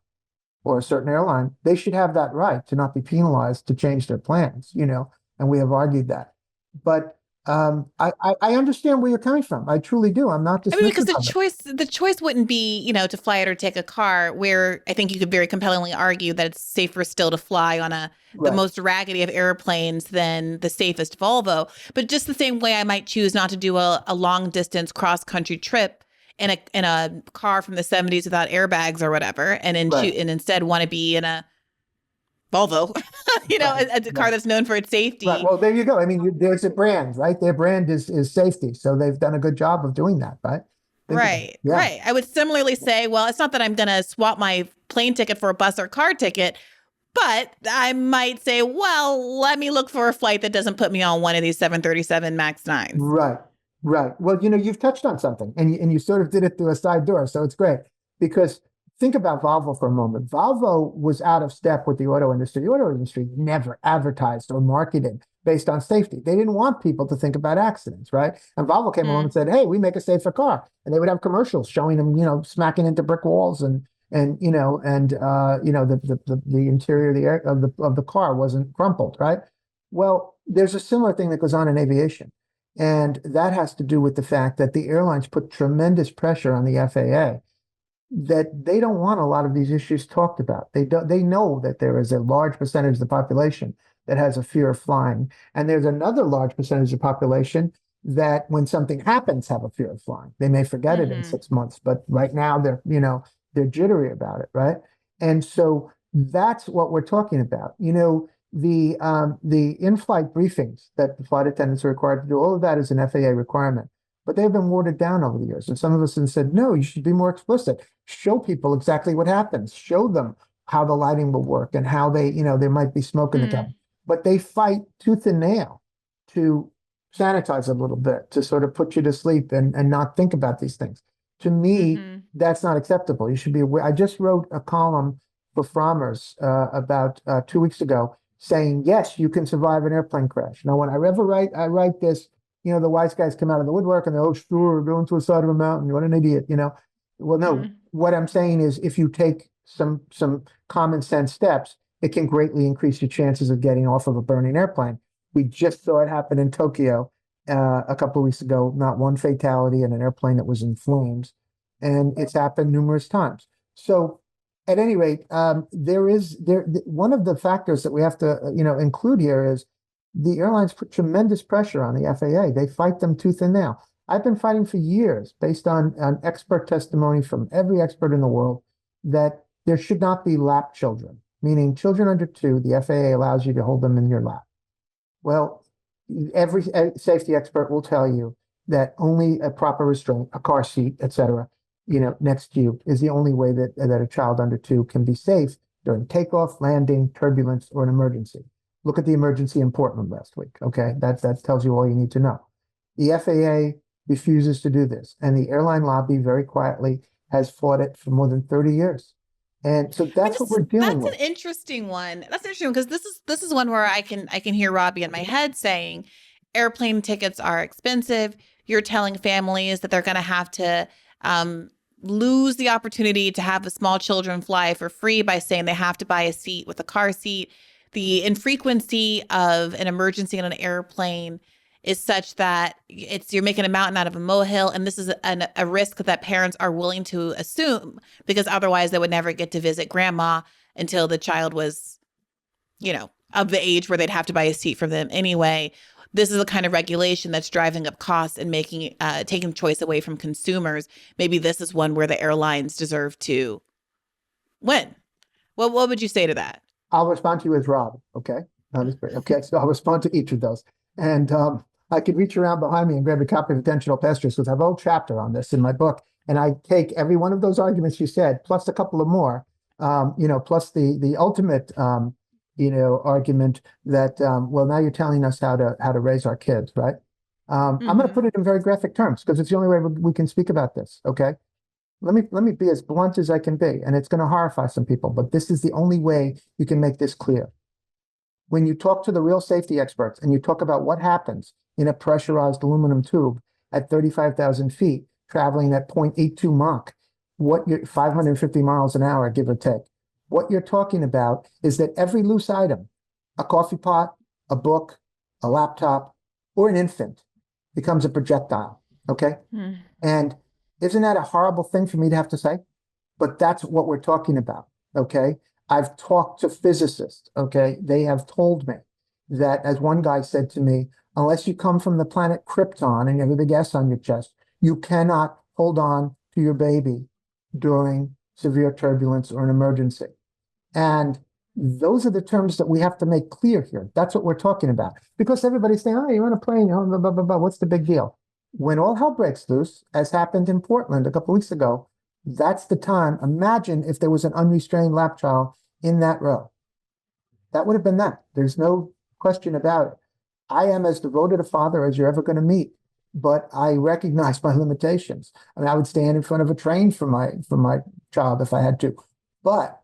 or a certain airline, they should have that right to not be penalized to change their plans, and we have argued that. But I understand where you're coming from. I truly do. I'm not dismissing because the choice wouldn't be, to fly it or take a car, where I think you could very compellingly argue that it's safer still to fly on the most raggedy of airplanes than the safest Volvo. But just the same way I might choose not to do a long distance cross country trip in a car from the 70s without airbags or whatever, and instead want to be in a Volvo, a car that's known for its safety. Right. Well, there you go. I mean, there's a brand, right? Their brand is safety. So they've done a good job of doing that, right? Right. I would similarly say, well, it's not that I'm going to swap my plane ticket for a bus or car ticket, but I might say, well, let me look for a flight that doesn't put me on one of these 737 MAX 9s. Right. Well, you've touched on something and you sort of did it through a side door. So it's great because think about Volvo for a moment. Volvo was out of step with the auto industry. The auto industry never advertised or marketed based on safety. They didn't want people to think about accidents, right? And Volvo came along and said, "Hey, we make a safer car," and they would have commercials showing them, smacking into brick walls the interior of the car wasn't crumpled, right? Well, there's a similar thing that goes on in aviation, and that has to do with the fact that the airlines put tremendous pressure on the FAA. That they don't want a lot of these issues talked about. They know that there is a large percentage of the population that has a fear of flying. And there's another large percentage of the population that when something happens have a fear of flying. They may forget it in 6 months, but right now they're jittery about it, right? And so that's what we're talking about. The in-flight briefings that the flight attendants are required to do, all of that is an FAA requirement. But they've been watered down over the years. And some of us have said, no, you should be more explicit. Show people exactly what happens. Show them how the lighting will work and how there might be smoke in the cabin. But they fight tooth and nail to sanitize a little bit, to sort of put you to sleep and not think about these things. To me, that's not acceptable. You should be aware. I just wrote a column for Frommers about 2 weeks ago saying, yes, you can survive an airplane crash. Now, when I write this, the wise guys come out of the woodwork and they're, oh, sure, we're going to the side of a mountain. What an idiot, Well, no, what I'm saying is if you take some common sense steps, it can greatly increase your chances of getting off of a burning airplane. We just saw it happen in Tokyo a couple of weeks ago, not one fatality in an airplane that was in flames. And it's happened numerous times. So at any rate, one of the factors that we have to, include here is the airlines put tremendous pressure on the FAA. They fight them tooth and nail. I've been fighting for years based on expert testimony from every expert in the world that there should not be lap children, meaning children under 2, the FAA allows you to hold them in your lap. Well, every safety expert will tell you that only a proper restraint, a car seat, etc., next to you is the only way that a child under 2 can be safe during takeoff, landing, turbulence, or an emergency. Look at the emergency in Portland last week. Okay, that tells you all you need to know. The FAA refuses to do this, and the airline lobby very quietly has fought it for more than 30 years. And so that's what we're dealing with. That's an interesting one. That's interesting because this is one where I can hear Robbie in my head saying airplane tickets are expensive. You're telling families that they're going to have to lose the opportunity to have the small children fly for free by saying they have to buy a seat with a car seat. The infrequency of an emergency on an airplane is such that you're making a mountain out of a molehill, and this is a risk that parents are willing to assume because otherwise they would never get to visit grandma until the child was, of the age where they'd have to buy a seat for them anyway. This is the kind of regulation that's driving up costs and taking choice away from consumers. Maybe this is one where the airlines deserve to win. Well, what would you say to that? I'll respond to you as Rob. Okay. Okay. So I'll respond to each of those. And I could reach around behind me and grab a copy of Attentional Pastures because I have a whole chapter on this in my book. And I take every one of those arguments you said, plus a couple of more, plus the ultimate, argument that, well, now you're telling us how to raise our kids, right? I'm going to put it in very graphic terms because it's the only way we can speak about this. Okay. Let me be as blunt as I can be, and it's going to horrify some people, but this is the only way you can make this clear. When you talk to the real safety experts and you talk about what happens in a pressurized aluminum tube at 35,000 feet, traveling at 0.82 Mach, 550 miles an hour, give or take, what you're talking about is that every loose item, a coffee pot, a book, a laptop, or an infant, becomes a projectile. Okay. And isn't that a horrible thing for me to have to say? But that's what we're talking about. Okay. I've talked to physicists. Okay. They have told me that, as one guy said to me, unless you come from the planet Krypton and you have a big S on your chest, you cannot hold on to your baby during severe turbulence or an emergency. And those are the terms that we have to make clear here. That's what we're talking about. Because everybody's saying, oh, you're on a plane, blah, blah, blah, blah. What's the big deal? When all hell breaks loose, as happened in Portland a couple of weeks ago, that's the time. Imagine if there was an unrestrained lap child in that row. That would have been that. There's no question about it. I am as devoted a father as you're ever going to meet, but I recognize my limitations. I mean, I would stand in front of a train for my child if I had to, but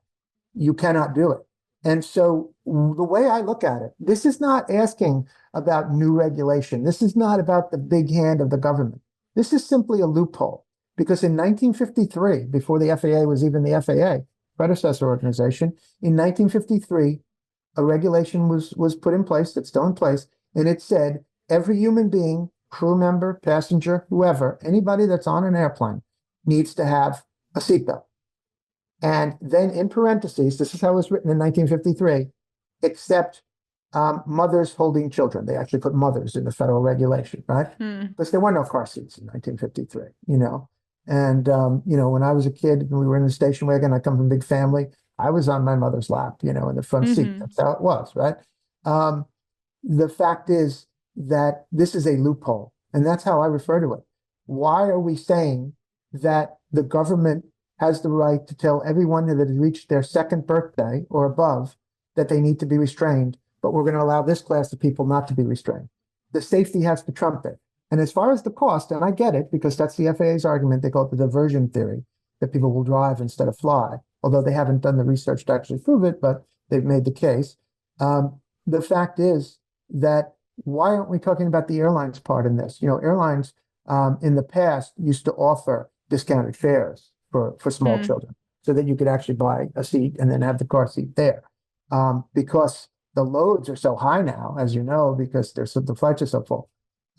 you cannot do it. And so the way I look at it, this is not asking about new regulation. This is not about the big hand of the government. This is simply a loophole. Because in 1953, before the FAA was even the FAA, predecessor organization, in 1953, a regulation was put in place that's still in place, and it said every human being, crew member, passenger, whoever, anybody that's on an airplane needs to have a seatbelt. And then in parentheses, this is how it was written in 1953, except mothers holding children. They actually put mothers in the federal regulation, right? Because there were no car seats in 1953, And, when I was a kid and we were in the station wagon, I come from a big family, I was on my mother's lap, in the front seat. That's how it was, right? The fact is that this is a loophole, and that's how I refer to it. Why are we saying that the government has the right to tell everyone that has reached their second birthday or above that they need to be restrained, but we're going to allow this class of people not to be restrained? The safety has to trump it. And as far as the cost, and I get it because that's the FAA's argument, they call it the diversion theory, that people will drive instead of fly, although they haven't done the research to actually prove it, but they've made the case. The fact is that why aren't we talking about the airlines part in this? Airlines in the past used to offer discounted fares for small children so that you could actually buy a seat and then have the car seat there. Because the loads are so high now, as you know, because the flights are so full.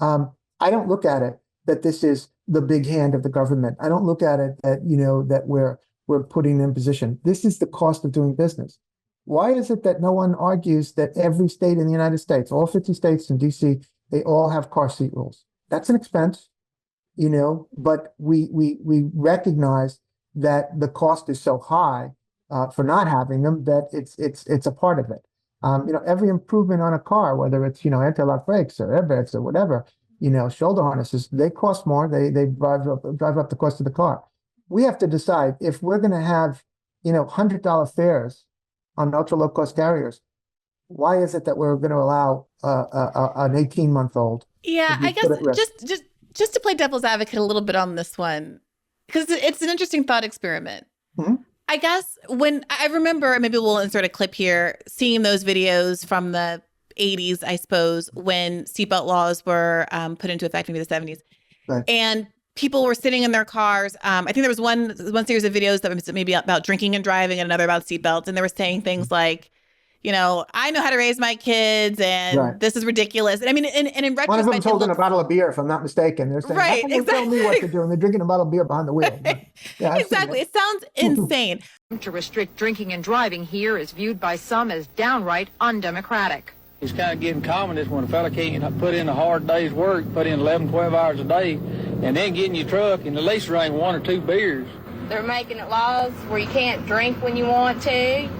I don't look at it that this is the big hand of the government. I don't look at it that, that we're putting in position. This is the cost of doing business. Why is it that no one argues that every state in the United States, all 50 states and DC, they all have car seat rules? That's an expense, but we recognize that the cost is so high for not having them, that it's a part of it. Every improvement on a car, whether it's, anti-lock brakes or airbags or whatever, shoulder harnesses, they cost more. They drive up the cost of the car. We have to decide if we're going to have, $100 fares on ultra low cost carriers. Why is it that we're going to allow an 18-month-old? Yeah, I guess just to play devil's advocate a little bit on this one, because it's an interesting thought experiment. Mm-hmm. I guess when I remember, maybe we'll insert a clip here, seeing those videos from the 80s, I suppose, when seatbelt laws were put into effect, maybe the 70s. Right. And people were sitting in their cars. I think there was one series of videos that was maybe about drinking and driving and another about seatbelts. And they were saying things like, I know how to raise my kids and this is ridiculous. And I mean, and in retrospect, one of them's holding a bottle of beer, if I'm not mistaken. They're saying, right, how can you tell me what to do? And they're drinking a bottle of beer behind the wheel. Yeah, exactly. It sounds insane. To restrict drinking and driving here is viewed by some as downright undemocratic. It's kind of getting common this when a fella can't put in a hard day's work, put in 11, 12 hours a day, and then get in your truck and at least drink 1 or 2 beers. They're making it laws where you can't drink when you want to.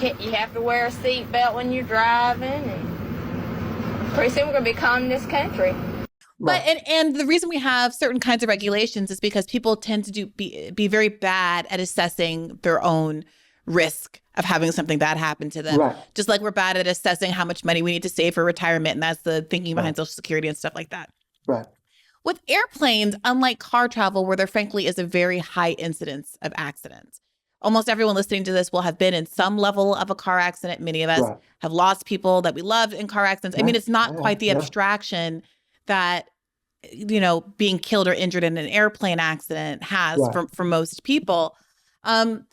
You have to wear a seatbelt when you're driving, and pretty soon we're going to be calm in this country. But and the reason we have certain kinds of regulations is because people tend to be very bad at assessing their own risk of having something bad happen to them. Right. Just like we're bad at assessing how much money we need to save for retirement, and that's the thinking behind Social Security and stuff like that. Right. With airplanes, unlike car travel, where there frankly is a very high incidence of accidents. Almost everyone listening to this will have been in some level of a car accident. Many of us have lost people that we loved in car accidents. I mean, it's not quite the abstraction that, being killed or injured in an airplane accident has for most people. And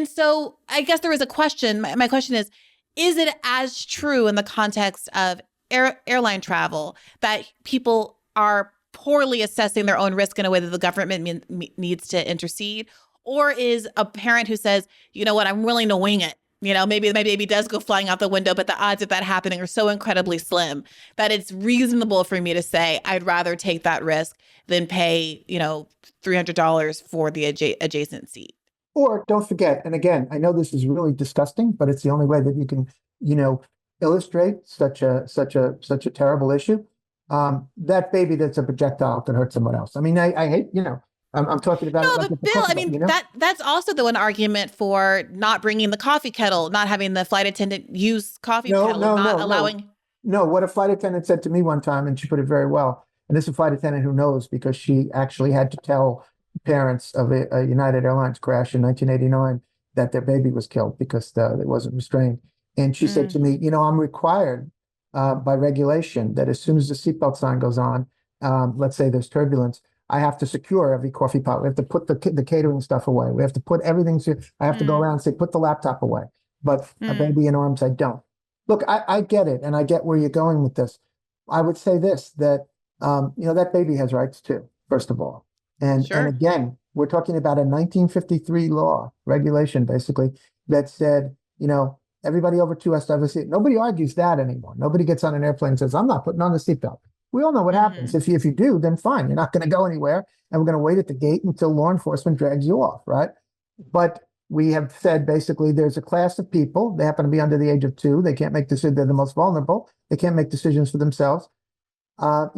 so I guess there is a question. My question is it as true in the context of airline travel that people are poorly assessing their own risk in a way that the government needs to intercede? Or is a parent who says, you know what, I'm willing to wing it. Maybe my baby does go flying out the window, but the odds of that happening are so incredibly slim that it's reasonable for me to say I'd rather take that risk than pay, $300 for the adjacent seat. Or don't forget, and again, I know this is really disgusting, but it's the only way that you can, illustrate such a terrible issue. That baby that's a projectile could hurt someone else. I mean, I hate, I'm talking about no, it. But Bill, I mean, that's also the one argument for not bringing the coffee kettle, not having the flight attendant use coffee kettle, not allowing. No, what a flight attendant said to me one time, and she put it very well. And this is a flight attendant who knows because she actually had to tell parents of a United Airlines crash in 1989 that their baby was killed because it wasn't restrained. And she said to me, I'm required by regulation that as soon as the seatbelt sign goes on, let's say there's turbulence, I have to secure every coffee pot. We have to put the catering stuff away. We have to put everything. I have to go around and say, put the laptop away. But a baby in arms, I don't. Look, I get it, and I get where you're going with this. I would say this, that, that baby has rights too, first of all. And again, we're talking about a 1953 law, regulation, basically, that said, everybody over 2 has to have a seat. Nobody argues that anymore. Nobody gets on an airplane and says, I'm not putting on the seatbelt. We all know what happens. If you do, then fine. You're not going to go anywhere, and we're going to wait at the gate until law enforcement drags you off, right? But we have said basically there's a class of people. They happen to be under the age of 2. They can't make decisions. They're the most vulnerable. They can't make decisions for themselves. I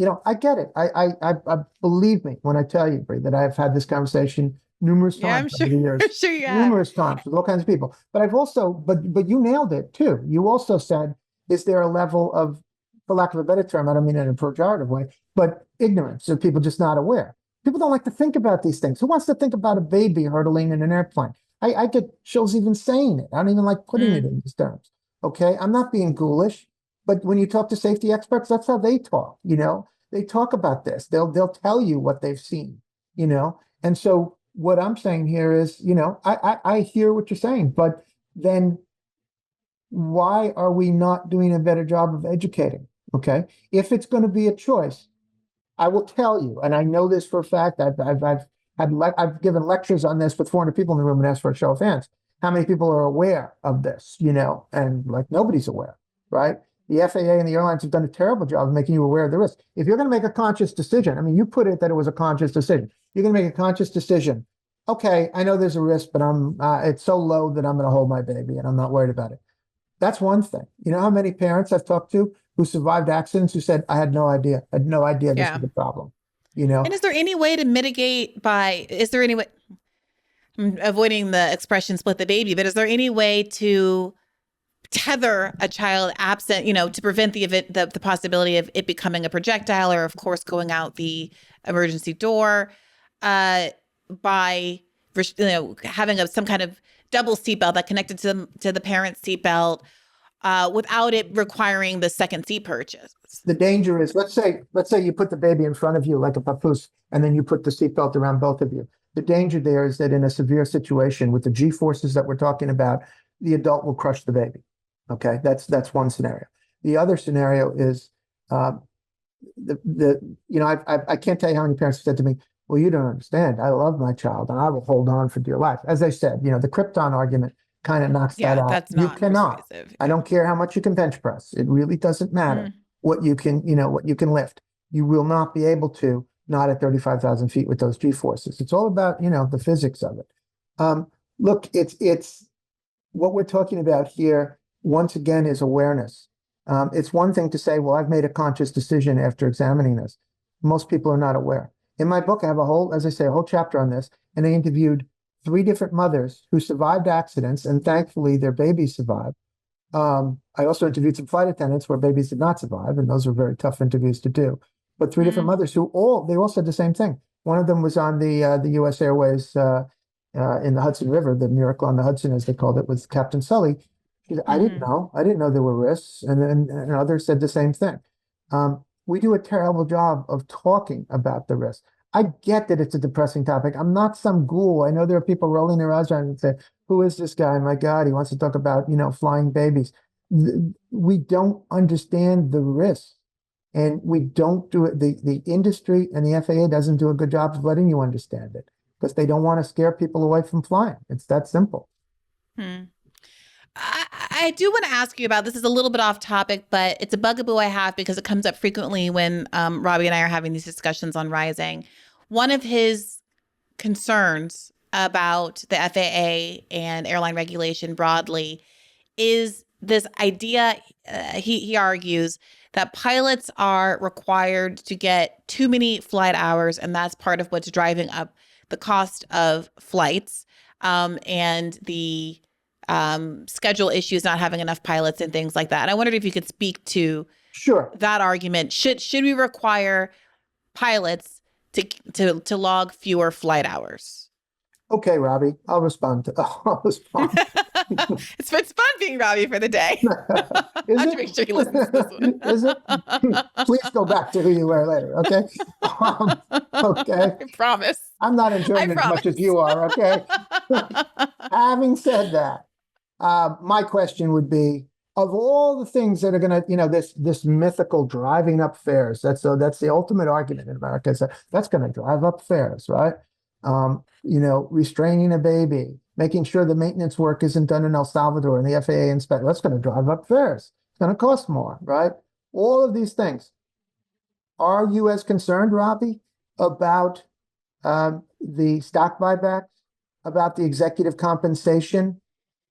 get it. I believe me when I tell you, Bree, that I've had this conversation numerous times over the years. I'm sure you have. Numerous times with all kinds of people. But I've also, but you nailed it too. You also said, is there a level of, for lack of a better term, I don't mean it in a pejorative way, but ignorance, so people just not aware. People don't like to think about these things. Who wants to think about a baby hurtling in an airplane? I get chills even saying it. I don't even like putting it in these terms. Okay, I'm not being ghoulish, but when you talk to safety experts, that's how they talk. They talk about this. They'll tell you what they've seen. And so what I'm saying here is, I hear what you're saying, but then why are we not doing a better job of educating? Okay, if it's going to be a choice, I will tell you, and I know this for a fact. I've given lectures on this with 400 people in the room and asked for a show of hands. How many people are aware of this? And like nobody's aware, right? The FAA and the airlines have done a terrible job of making you aware of the risk. If you're going to make a conscious decision, I mean, you put it that it was a conscious decision. You're going to make a conscious decision okay, I know there's a risk, but it's so low that I'm going to hold my baby and I'm not worried about it. That's one thing. You know how many parents I've talked to who survived accidents who said, I had no idea. I had no idea this Yeah. was a problem. You know, And is there any way to mitigate is there any way, I'm avoiding the expression split the baby, but is there any way to tether a child absent, to prevent the event, the possibility of it becoming a projectile, or of course going out the emergency door, by having some kind of double seatbelt that connected to the parent's seatbelt, without it requiring the second seat purchase? the danger is, let's say you put the baby in front of you like a papoose, and then you put the seatbelt around both of you. The danger there is that in a severe situation with the G forces that we're talking about, the adult will crush the baby. Okay, that's one scenario. The other scenario is I can't tell you how many parents have said to me, well, you don't understand. I love my child and I will hold on for dear life. As I said, the Krypton argument kind of knocks that out. That's You not cannot. persuasive. I don't care how much you can bench press. It really doesn't matter what you can lift. You will not be able to, not at 35,000 feet with those G forces. It's all about, the physics of it. Look, it's what we're talking about here, once again, is awareness. It's one thing to say, well, I've made a conscious decision after examining this. Most people are not aware. In my book, I have a whole chapter on this, and I interviewed 3 different mothers who survived accidents, and thankfully their babies survived. I also interviewed some flight attendants where babies did not survive, and those are very tough interviews to do. But 3 different mothers who all said the same thing. One of them was on the U.S. Airways in the Hudson River, the Miracle on the Hudson, as they called it, with Captain Sully. She said, I didn't know there were risks, and others said the same thing. We do a terrible job of talking about the risks. I get that it's a depressing topic. I'm not some ghoul. I know there are people rolling their eyes around and say, who is this guy? My God, he wants to talk about, flying babies. We don't understand the risks, and we don't do it. The industry and the FAA doesn't do a good job of letting you understand it because they don't want to scare people away from flying. It's that simple. I do want to ask you about, this is a little bit off topic, but it's a bugaboo I have because it comes up frequently when Robbie and I are having these discussions on Rising. One of his concerns about the FAA and airline regulation broadly is this idea, he argues, that pilots are required to get too many flight hours, and that's part of what's driving up the cost of flights, and the schedule issues, not having enough pilots and things like that. And I wondered if you could speak to that argument. Should we require pilots to log fewer flight hours? Okay, Robbie, I'll respond. It's been fun being Robbie for the day. I have to make sure he listens to this one. Is it? Please go back to who you were later, okay? Okay. I promise. I'm not enjoying it as much as you are, okay? Having said that, my question would be, of all the things that are going to, this mythical driving up fares, that's the ultimate argument in America, is that's going to drive up fares, right? Restraining a baby, making sure the maintenance work isn't done in El Salvador and the FAA inspect, that's going to drive up fares. It's going to cost more, right? All of these things. Are you as concerned, Robbie, about the stock buybacks, about the executive compensation,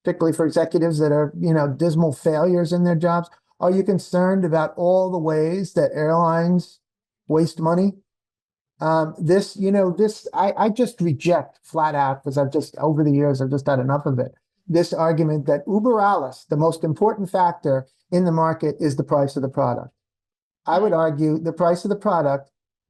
particularly for executives that are, dismal failures in their jobs? Are you concerned about all the ways that airlines waste money? I just reject flat out, because over the years, I've just had enough of it. This argument that uber alles, the most important factor in the market, is the price of the product. I would argue the price of the product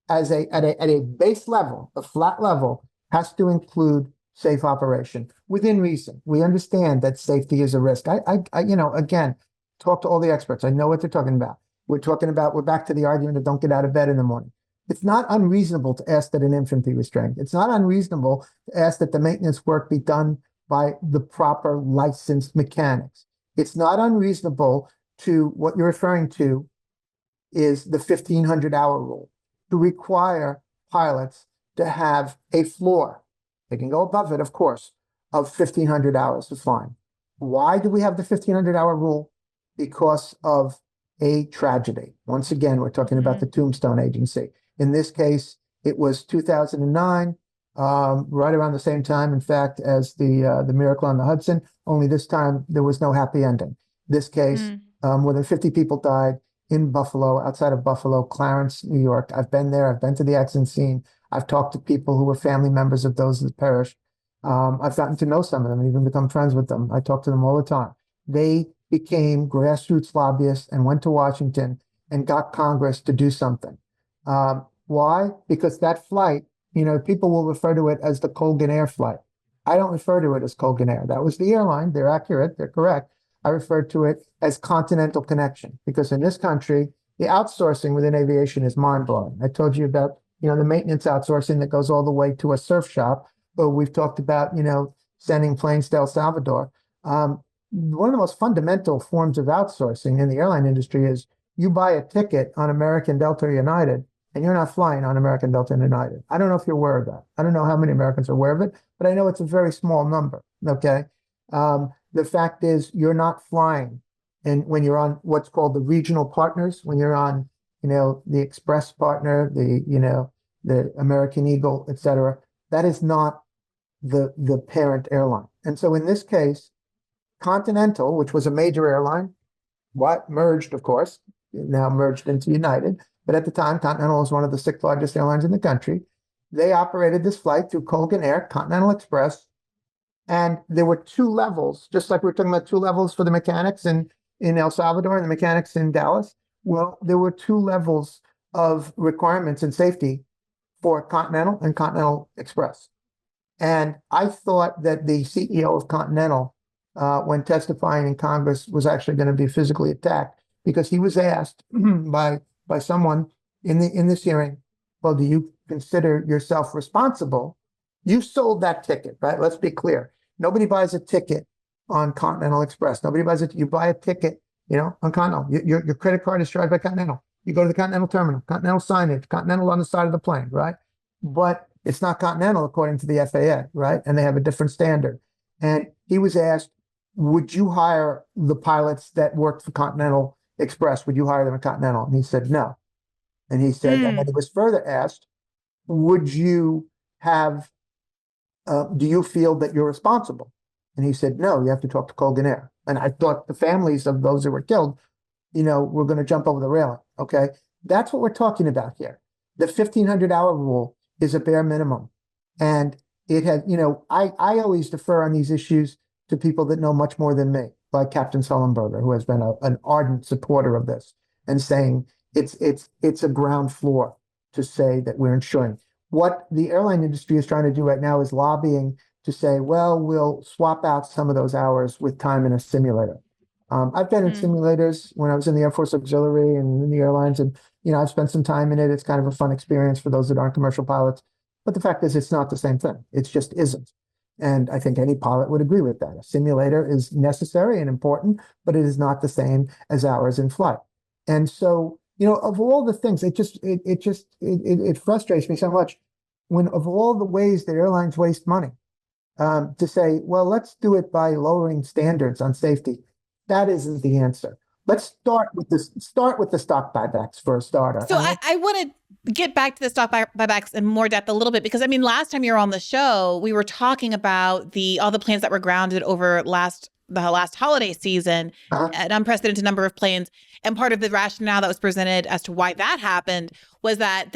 at a base level, a flat level, has to include safe operation within reason. We understand that safety is a risk. Again, talk to all the experts. I know what they're talking about. We're back to the argument of don't get out of bed in the morning. It's not unreasonable to ask that an infant be restrained. It's not unreasonable to ask that the maintenance work be done by the proper licensed mechanics. It's not unreasonable to, what you're referring to is the 1,500-hour rule, to require pilots to have a floor. They can go above it, of course, of 1,500 hours of flying. Why do we have the 1,500-hour rule? Because of a tragedy. Once again, we're talking about the Tombstone Agency. In this case, it was 2009. right around the same time, in fact, as the Miracle on the Hudson. Only this time there was no happy ending. This case, more than 50 people died in Buffalo, outside of Buffalo, Clarence, New York. I've been there. I've been to the accident scene. I've talked to people who were family members of those that perished. I've gotten to know some of them and even become friends with them. I talk to them all the time. They became grassroots lobbyists and went to Washington and got Congress to do something. Why? Because that flight, people will refer to it as the Colgan Air flight. I don't refer to it as Colgan Air. That was the airline. They're accurate. They're correct. I refer to it as Continental Connection because in this country, the outsourcing within aviation is mind-blowing. I told you about, the maintenance outsourcing that goes all the way to a surf shop. But we've talked about, sending planes to El Salvador. One of the most fundamental forms of outsourcing in the airline industry is you buy a ticket on American, Delta, or United, and you're not flying on American, Delta, and United. I don't know if you're aware of that. I don't know how many Americans are aware of it, but I know it's a very small number, okay? The fact is you're not flying and when you're on what's called the regional partners, when you're on, the Express partner, the American Eagle, et cetera, that is not the parent airline. And so in this case, Continental, which was a major airline, merged, of course, now merged into United. But at the time, Continental was one of the 6 largest airlines in the country. They operated this flight through Colgan Air, Continental Express. And there were 2 levels, just like we were talking about 2 levels for the mechanics in El Salvador and the mechanics in Dallas. Well, there were 2 levels of requirements and safety for Continental and Continental Express. And I thought that the CEO of Continental, when testifying in Congress, was actually going to be physically attacked because he was asked by someone in this hearing, well, do you consider yourself responsible? You sold that ticket, right? Let's be clear. Nobody buys a ticket on Continental Express. Nobody buys it. You buy a ticket, on Continental. Your credit card is charged by Continental. You go to the Continental terminal, Continental signage, Continental on the side of the plane, right? But it's not Continental according to the FAA, right? And they have a different standard. And he was asked, would you hire the pilots that worked for Continental Express? Would you hire them at Continental? And he said, no. And he said, and then he was further asked, would you have, do you feel that you're responsible? And he said, no, you have to talk to Colgan Air. And I thought the families of those who were killed, were going to jump over the railing. Okay. That's what we're talking about here. The 1,500-hour rule is a bare minimum. And it has, I always defer on these issues to people that know much more than me, like Captain Sullenberger, who has been an ardent supporter of this and saying it's a ground floor to say that we're ensuring. What the airline industry is trying to do right now is lobbying to say, well, we'll swap out some of those hours with time in a simulator. I've been in simulators when I was in the Air Force Auxiliary and in the airlines, and I've spent some time in it. It's kind of a fun experience for those that aren't commercial pilots. But the fact is, it's not the same thing. It just isn't. And I think any pilot would agree with that. A simulator is necessary and important, but it is not the same as hours in flight. And so, of all the things, it frustrates me so much when of all the ways that airlines waste money, to say, well, let's do it by lowering standards on safety. That isn't the answer. Let's start with the stock buybacks for a starter. So I want to get back to the stock buybacks in more depth a little bit, because last time you were on the show, we were talking about all the planes that were grounded over the last holiday season, an unprecedented number of planes. And part of the rationale that was presented as to why that happened was that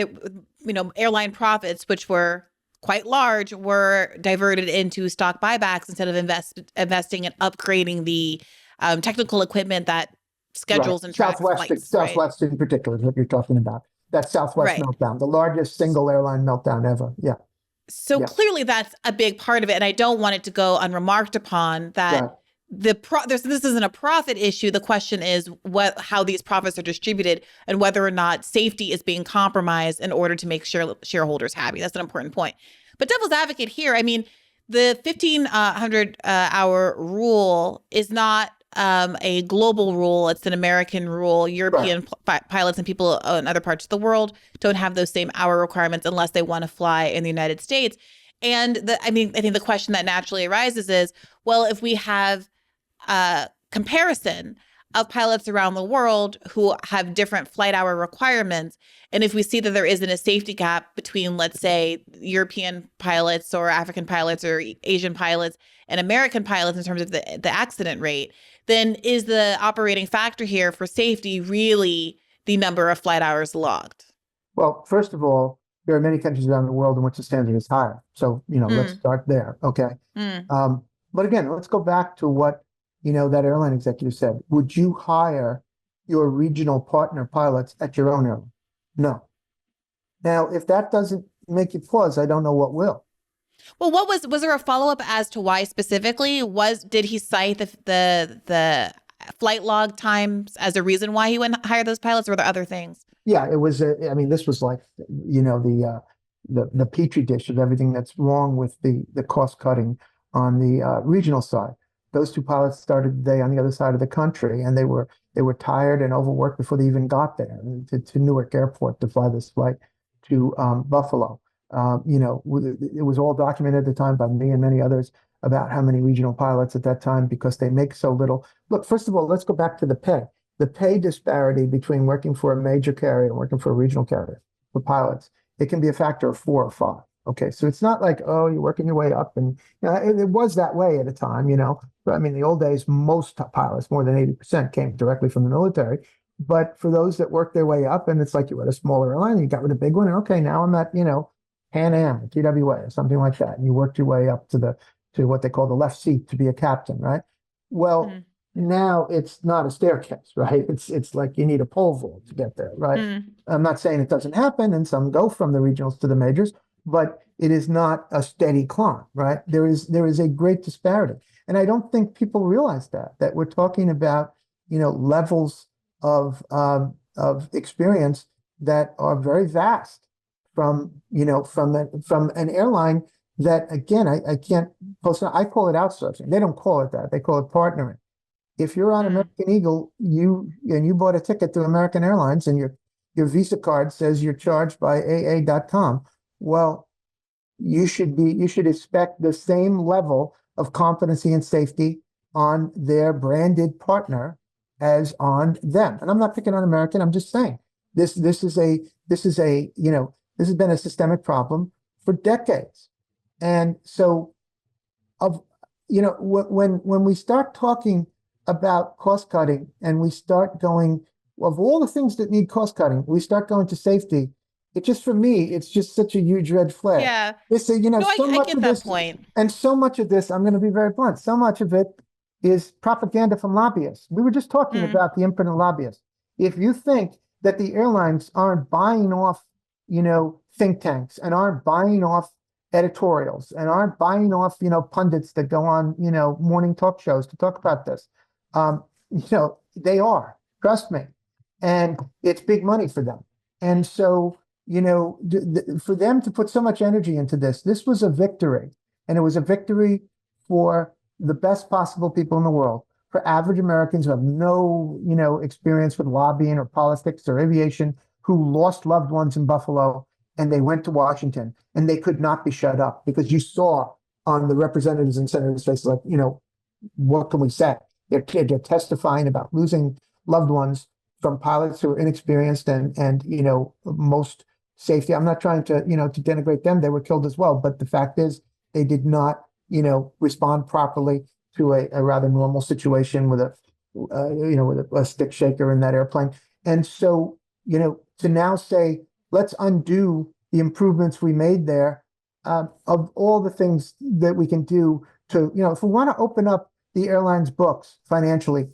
airline profits, which were quite large, were diverted into stock buybacks instead of investing in upgrading the technical equipment that schedules and tracks flights. Southwest in particular is what you're talking about. That Southwest meltdown, the largest single airline meltdown ever. Yeah. So clearly that's a big part of it. And I don't want it to go unremarked upon that this isn't a profit issue. The question is how these profits are distributed and whether or not safety is being compromised in order to make shareholders happy. That's an important point. But devil's advocate here, the 1,500 hour rule is not a global rule. It's an American rule. European pilots and people in other parts of the world don't have those same hour requirements unless they want to fly in the United States. And I think the question that naturally arises is, well, if we have comparison, of pilots around the world who have different flight hour requirements. And if we see that there isn't a safety gap between, let's say, European pilots or African pilots or Asian pilots and American pilots in terms of the accident rate, then is the operating factor here for safety really the number of flight hours logged? Well, first of all, there are many countries around the world in which the standard is higher. So, let's start there. Okay. But again, let's go back to what, that airline executive said. Would you hire your regional partner pilots at your own airline? No. Now, if that doesn't make you pause, I don't know what will. Well, was there a follow-up as to why specifically? Did he cite the flight log times as a reason why he wouldn't hire those pilots, or were there other things? Yeah, it was. This was like, the petri dish of everything that's wrong with the cost cutting on the regional side. Those two pilots started the day on the other side of the country, and they were tired and overworked before they even got there to Newark Airport to fly this flight to Buffalo. It was all documented at the time by me and many others about how many regional pilots at that time, because they make so little. Look, first of all, let's go back to the pay. The pay disparity between working for a major carrier and working for a regional carrier for pilots, it can be a factor of 4 or 5. Okay, so it's not like, oh, you're working your way up, and it was that way at a time, But the old days, most pilots, more than 80%, came directly from the military. But for those that work their way up, and it's like you had a smaller airline, you got with a big one, and okay, now I'm at, Pan Am, TWA, or something like that, and you worked your way up to what they call the left seat to be a captain, right? Well, now it's not a staircase, right? It's like you need a pole vault to get there, right? I'm not saying it doesn't happen, and some go from the regionals to the majors, but it is not a steady climb, right? There is a great disparity. And I don't think people realize that we're talking about, levels of experience that are very vast from an airline that, again, I can't post. I call it outsourcing. They don't call it that. They call it partnering. If you're on American Eagle, you bought a ticket to American Airlines, and your Visa card says you're charged by AA.com. Well, you should expect the same level of competency and safety on their branded partner as on them. And I'm not picking on American. I'm just saying this has been a systemic problem for decades. And so when we start talking about cost cutting, and we start going, of all the things that need cost cutting, we start going to safety. For me, it's just such a huge red flag. Yeah. I get that point. And so much of this, I'm going to be very blunt, so much of it is propaganda from lobbyists. We were just talking about the impotent lobbyists. If you think that the airlines aren't buying off, think tanks, and aren't buying off editorials, and aren't buying off, pundits that go on, morning talk shows to talk about this, they are, trust me. And it's big money for them. And so, for them to put so much energy into this was a victory. And it was a victory for the best possible people in the world, for average Americans who have no, experience with lobbying or politics or aviation, who lost loved ones in Buffalo, and they went to Washington, and they could not be shut up, because you saw on the representatives and senators' faces, like, what can we say? They're testifying about losing loved ones from pilots who are inexperienced and most safety. I'm not trying to, to denigrate them. They were killed as well. But the fact is, they did not, respond properly to a rather normal situation with a stick shaker in that airplane. And so, to now say, let's undo the improvements we made there, of all the things that we can do to, if we want to open up the airline's books financially,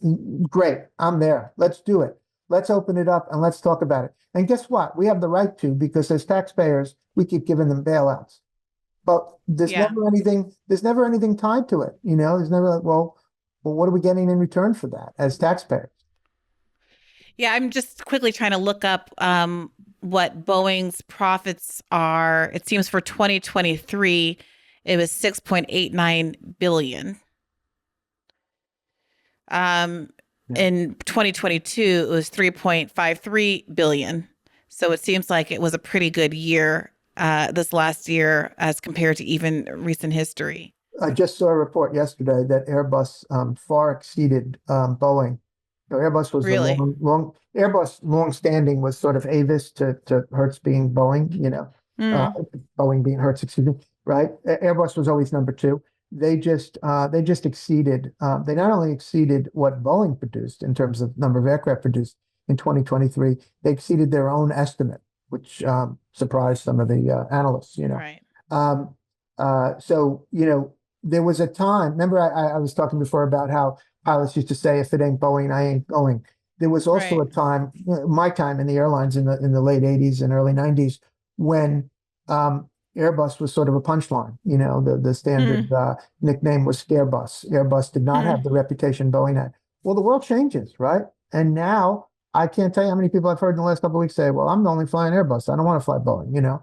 great, I'm there. Let's do it. Let's open it up and let's talk about it. And guess what? We have the right to, because as taxpayers, we keep giving them bailouts. But there's never anything tied to it. There's never like, well, what are we getting in return for that as taxpayers? Yeah, I'm just quickly trying to look up what Boeing's profits are. It seems for 2023, it was $6.89 billion. In 2022, it was $3.53 billion. So it seems like it was a pretty good year this last year as compared to even recent history. I just saw a report yesterday that Airbus far exceeded Boeing So Airbus was Really? Airbus long standing was sort of Avis to Hertz being Boeing, uh, Mm, Boeing being Hertz, excuse me, right? Airbus was always number two. They just exceeded, they not only exceeded what Boeing produced in terms of number of aircraft produced in 2023, they exceeded their own estimate, which surprised some of the analysts. right. Um, so, there was a time, remember I was talking before about how pilots used to say, if it ain't Boeing, I ain't going. There was also Right. a time, my time in the airlines in the late 80s and early 90s, when Airbus was sort of a punchline. The standard Mm, nickname was Scarebus. Airbus did not have mm, the reputation Boeing had. Well, the world changes, right? And now I can't tell you how many people I've heard in the last couple of weeks say, well, I'm only flying Airbus. I don't want to fly Boeing.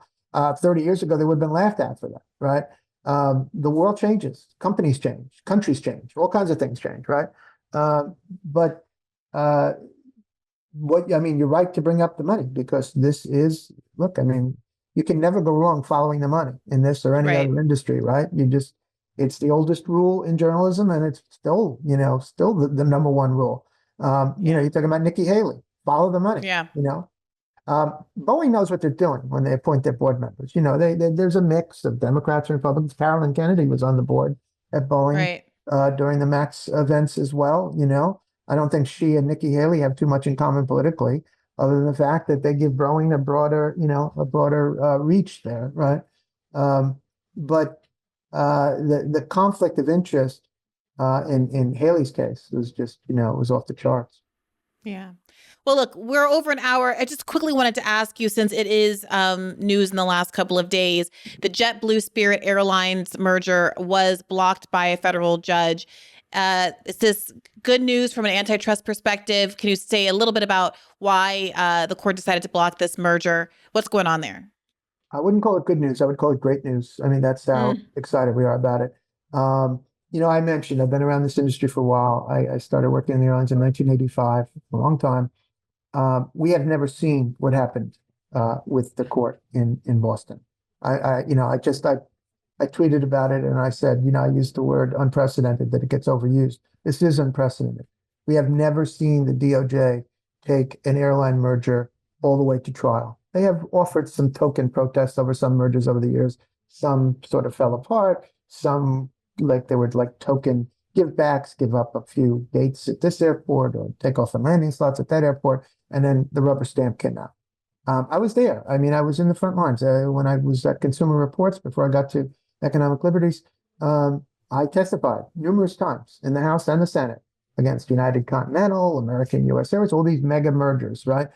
30 years ago, they would have been laughed at for that, right? The world changes, companies change, countries change, all kinds of things change, right? But uh, you're right to bring up the money, because look, you can never go wrong following the money in this or any right. other industry, right? It's the oldest rule in journalism, and it's still the number one rule. Yeah. You're talking about Nikki Haley, follow the money, Yeah. Boeing knows what they're doing when they appoint their board members. There's a mix of Democrats and Republicans. Carolyn Kennedy was on the board at Boeing Right. during the MAX events as well. I don't think she and Nikki Haley have too much in common politically, other than the fact that they give Boeing a broader reach there, right? But the conflict of interest in Haley's case was just, was off the charts. Yeah. Well, look, we're over an hour. I just quickly wanted to ask you, since it is news in the last couple of days, the JetBlue Spirit Airlines merger was blocked by a federal judge. Is this good news from an antitrust perspective? Can you say a little bit about why the court decided to block this merger? What's going on there? I wouldn't call it good news. I would call it great news. That's how Mm, excited we are about it. I mentioned I've been around this industry for a while. I started working in the airlines in 1985, a long time. We have never seen what happened with the court in Boston. I tweeted about it, and I said, I used the word unprecedented, that it gets overused. This is unprecedented. We have never seen the DOJ take an airline merger all the way to trial. They have offered some token protests over some mergers over the years. Some sort of fell apart. Some, like, there were like token give backs, give up a few gates at this airport or take off the landing slots at that airport, and then the rubber stamp came out. I was there. I was in the front lines when I was at Consumer Reports before I got to Economic Liberties. I testified numerous times in the House and the Senate against United Continental, American US Airways, all these mega mergers, right?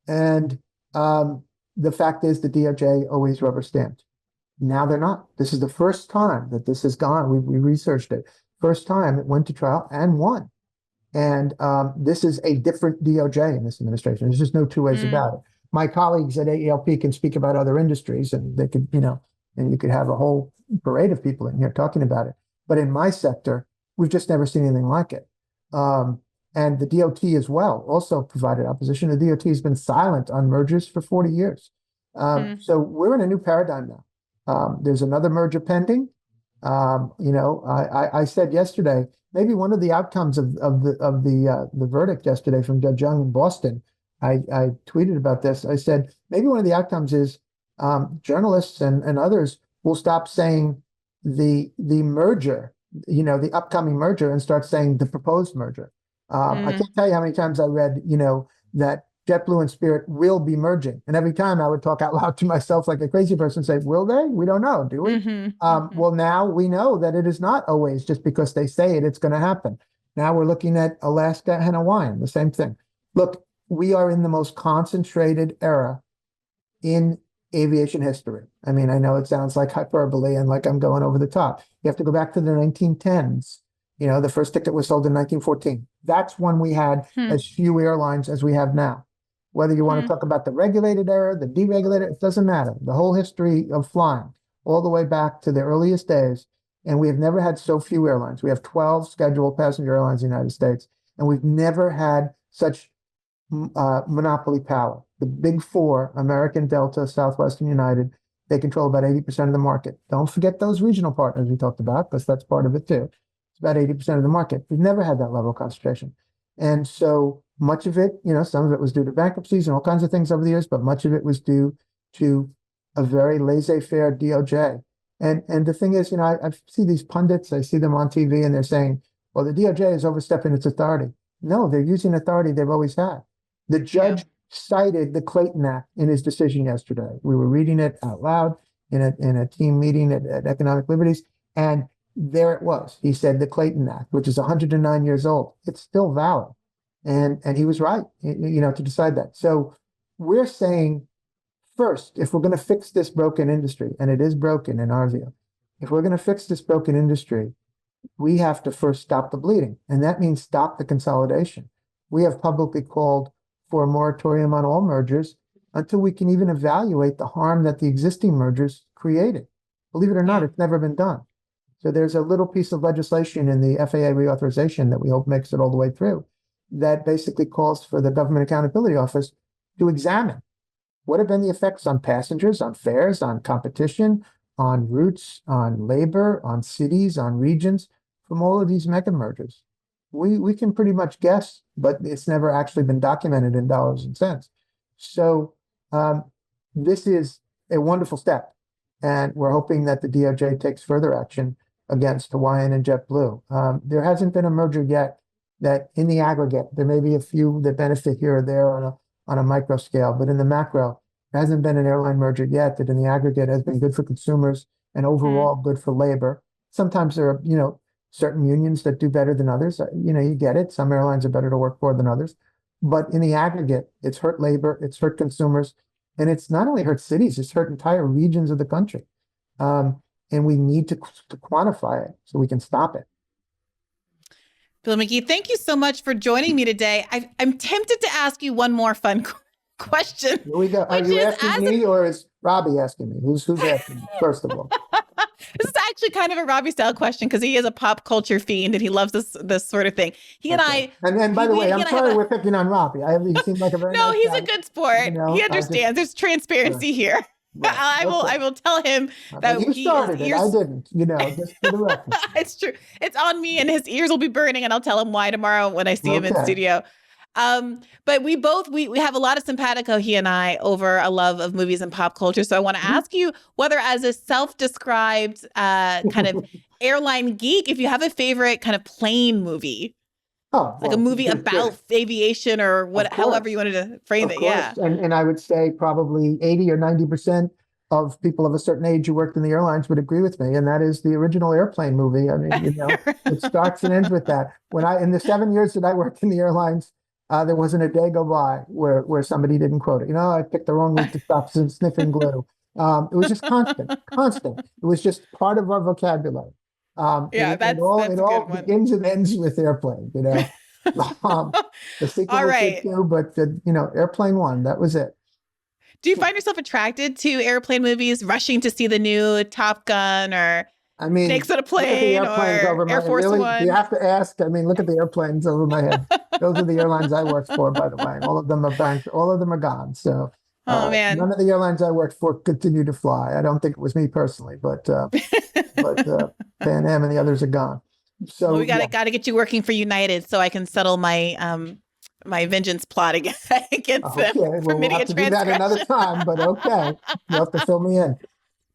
And the fact is, the DOJ always rubber stamped. Now they're not. This is the first time that this has gone. We researched it. First time it went to trial and won. And this is a different DOJ in this administration. There's just no two ways mm, about it. My colleagues at AELP can speak about other industries, and they could, and you could have a whole parade of people in here talking about it. But in my sector, we've just never seen anything like it. And the DOT as well also provided opposition. The DOT has been silent on mergers for 40 years. mm, So we're in a new paradigm now. There's another merger pending. I said yesterday, maybe one of the outcomes of the verdict yesterday from Judge Young in Boston, I tweeted about this. I said, maybe one of the outcomes is journalists and others will stop saying the merger, the upcoming merger, and start saying the proposed merger. I mm, can't tell you how many times I read, that JetBlue and Spirit will be merging. And every time I would talk out loud to myself like a crazy person, say, will they? We don't know, do we? mm-hmm. Well, now we know that it is not always just because they say it's going to happen. Now we're looking at Alaska and Hawaii, the same thing. Look, we are in the most concentrated era in aviation history. I know it sounds like hyperbole and like I'm going over the top. You have to go back to the 1910s. The first ticket was sold in 1914. That's when we had Hmm. as few airlines as we have now. Whether you want to talk about the regulated era, the deregulated, it doesn't matter. The whole history of flying, all the way back to the earliest days. And we have never had so few airlines. We have 12 scheduled passenger airlines in the United States, and we've never had such monopoly power. The big four, American, Delta, Southwest, and United, they control about 80% of the market. Don't forget those regional partners we talked about, because that's part of it too. It's about 80% of the market. We've never had that level of concentration. And so Much of it, some of it was due to bankruptcies and all kinds of things over the years, but much of it was due to a very laissez-faire DOJ. And the thing is, I see these pundits, I see them on TV, and they're saying, well, the DOJ is overstepping its authority. No, they're using authority they've always had. The judge cited the Clayton Act in his decision yesterday. We were reading it out loud in a team meeting at Economic Liberties, and there it was. He said the Clayton Act, which is 109 years old, it's still valid. And he was right, to decide that. So we're saying, first, if we're going to fix this broken industry, and it is broken in our view, if we're going to fix this broken industry, we have to first stop the bleeding. And that means stop the consolidation. We have publicly called for a moratorium on all mergers until we can even evaluate the harm that the existing mergers created. Believe it or not, it's never been done. So there's a little piece of legislation in the FAA reauthorization that we hope makes it all the way through that basically calls for the Government Accountability Office to examine what have been the effects on passengers, on fares, on competition, on routes, on labor, on cities, on regions from all of these mega mergers. We can pretty much guess, but it's never actually been documented in dollars and cents. So this is a wonderful step, and we're hoping that the DOJ takes further action against Hawaiian and JetBlue. There hasn't been a merger yet that, in the aggregate, there may be a few that benefit here or there on a micro scale, but in the macro, there hasn't been an airline merger yet that in the aggregate has been good for consumers and overall good for labor. Sometimes there are, certain unions that do better than others. You get it. Some airlines are better to work for than others. But in the aggregate, it's hurt labor, it's hurt consumers, and it's not only hurt cities, it's hurt entire regions of the country. And we need to quantify it so we can stop it. Bill McGee, thank you so much for joining me today. I'm tempted to ask you one more fun question. Here we go. Are you asking me or is Robbie asking me? Who's asking me, first of all? This is actually kind of a Robbie style question because he is a pop culture fiend and he loves this sort of thing. He and I. And then, by the way, I'm sorry we're picking on Robbie. He seems like a very no, nice he's guy. a good sport. He understands. There's transparency here. Right. I will tell him that you started it. I didn't. Just for the record. It's true. It's on me, and his ears will be burning, and I'll tell him why tomorrow when I see him in studio. But we have a lot of simpatico, he and I, over a love of movies and pop culture. So I want to ask you whether, as a self-described kind of airline geek, if you have a favorite kind of plane movie. Like a movie about aviation or however you wanted to frame it. Yeah. And I would say probably 80 or 90% of people of a certain age who worked in the airlines would agree with me. And that is the original Airplane movie. I mean, it starts and ends with that. In the 7 years that I worked in the airlines, there wasn't a day go by where somebody didn't quote it. I picked the wrong week to stop sniffing glue. It was just constant. It was just part of our vocabulary. That's it all begins and ends with Airplane. The sequel was good too, but Airplane 1, that was it. Do you find yourself attracted to airplane movies, rushing to see the new Top Gun or Snakes on a Plane or Air Force One? You have to ask. Look at the airplanes over my head. Those are the airlines I worked for, by the way. All of them are banked. All of them are gone. So, man, none of the airlines I worked for continue to fly. I don't think it was me personally, but Pan Am and the others are gone. So we got to get you working for United so I can settle my my vengeance plot against them for we'll have to do that another time. But okay, you'll have to fill me in.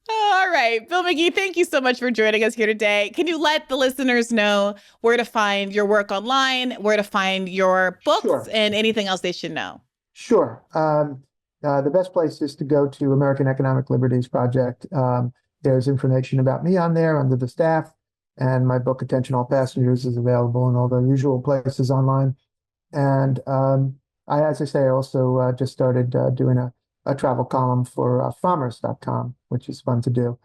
All right, Bill McGee, thank you so much for joining us here today. Can you let the listeners know where to find your work online, where to find your books, and anything else they should know? Sure. The best place is to go to American Economic Liberties Project. There's information about me on there under the staff, and my book, Attention All Passengers, is available in all the usual places online. And as I say, I also just started doing a travel column for farmers.com, which is fun to do.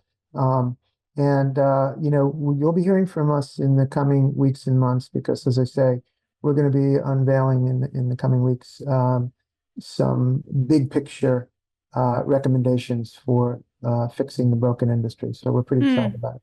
You'll be hearing from us in the coming weeks and months because, as I say, we're going to be unveiling in the coming weeks some big picture recommendations for fixing the broken industry. So we're pretty excited about it.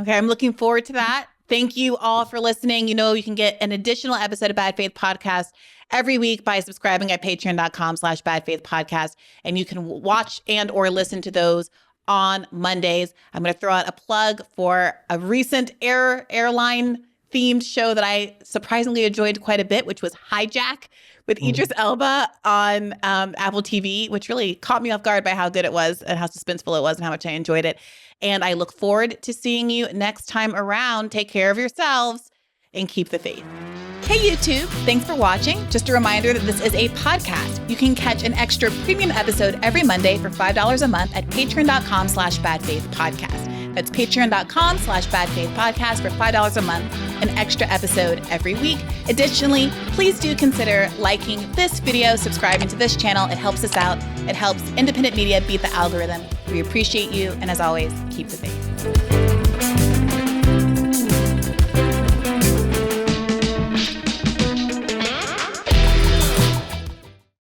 Okay, I'm looking forward to that. Thank you all for listening. You can get an additional episode of Bad Faith Podcast every week by subscribing at patreon.com/badfaithpodcast. And you can watch and or listen to those on Mondays. I'm going to throw out a plug for a recent airline themed show that I surprisingly enjoyed quite a bit, which was Hijack with Idris Elba on Apple TV, which really caught me off guard by how good it was and how suspenseful it was and how much I enjoyed it. And I look forward to seeing you next time around. Take care of yourselves and keep the faith. Hey YouTube, thanks for watching. Just a reminder that this is a podcast. You can catch an extra premium episode every Monday for $5 a month at patreon.com/badfaithpodcast. That's patreon.com/badfaithpodcast for $5 a month, an extra episode every week. Additionally, please do consider liking this video, subscribing to this channel. It helps us out. It helps independent media beat the algorithm. We appreciate you. And as always, keep the faith.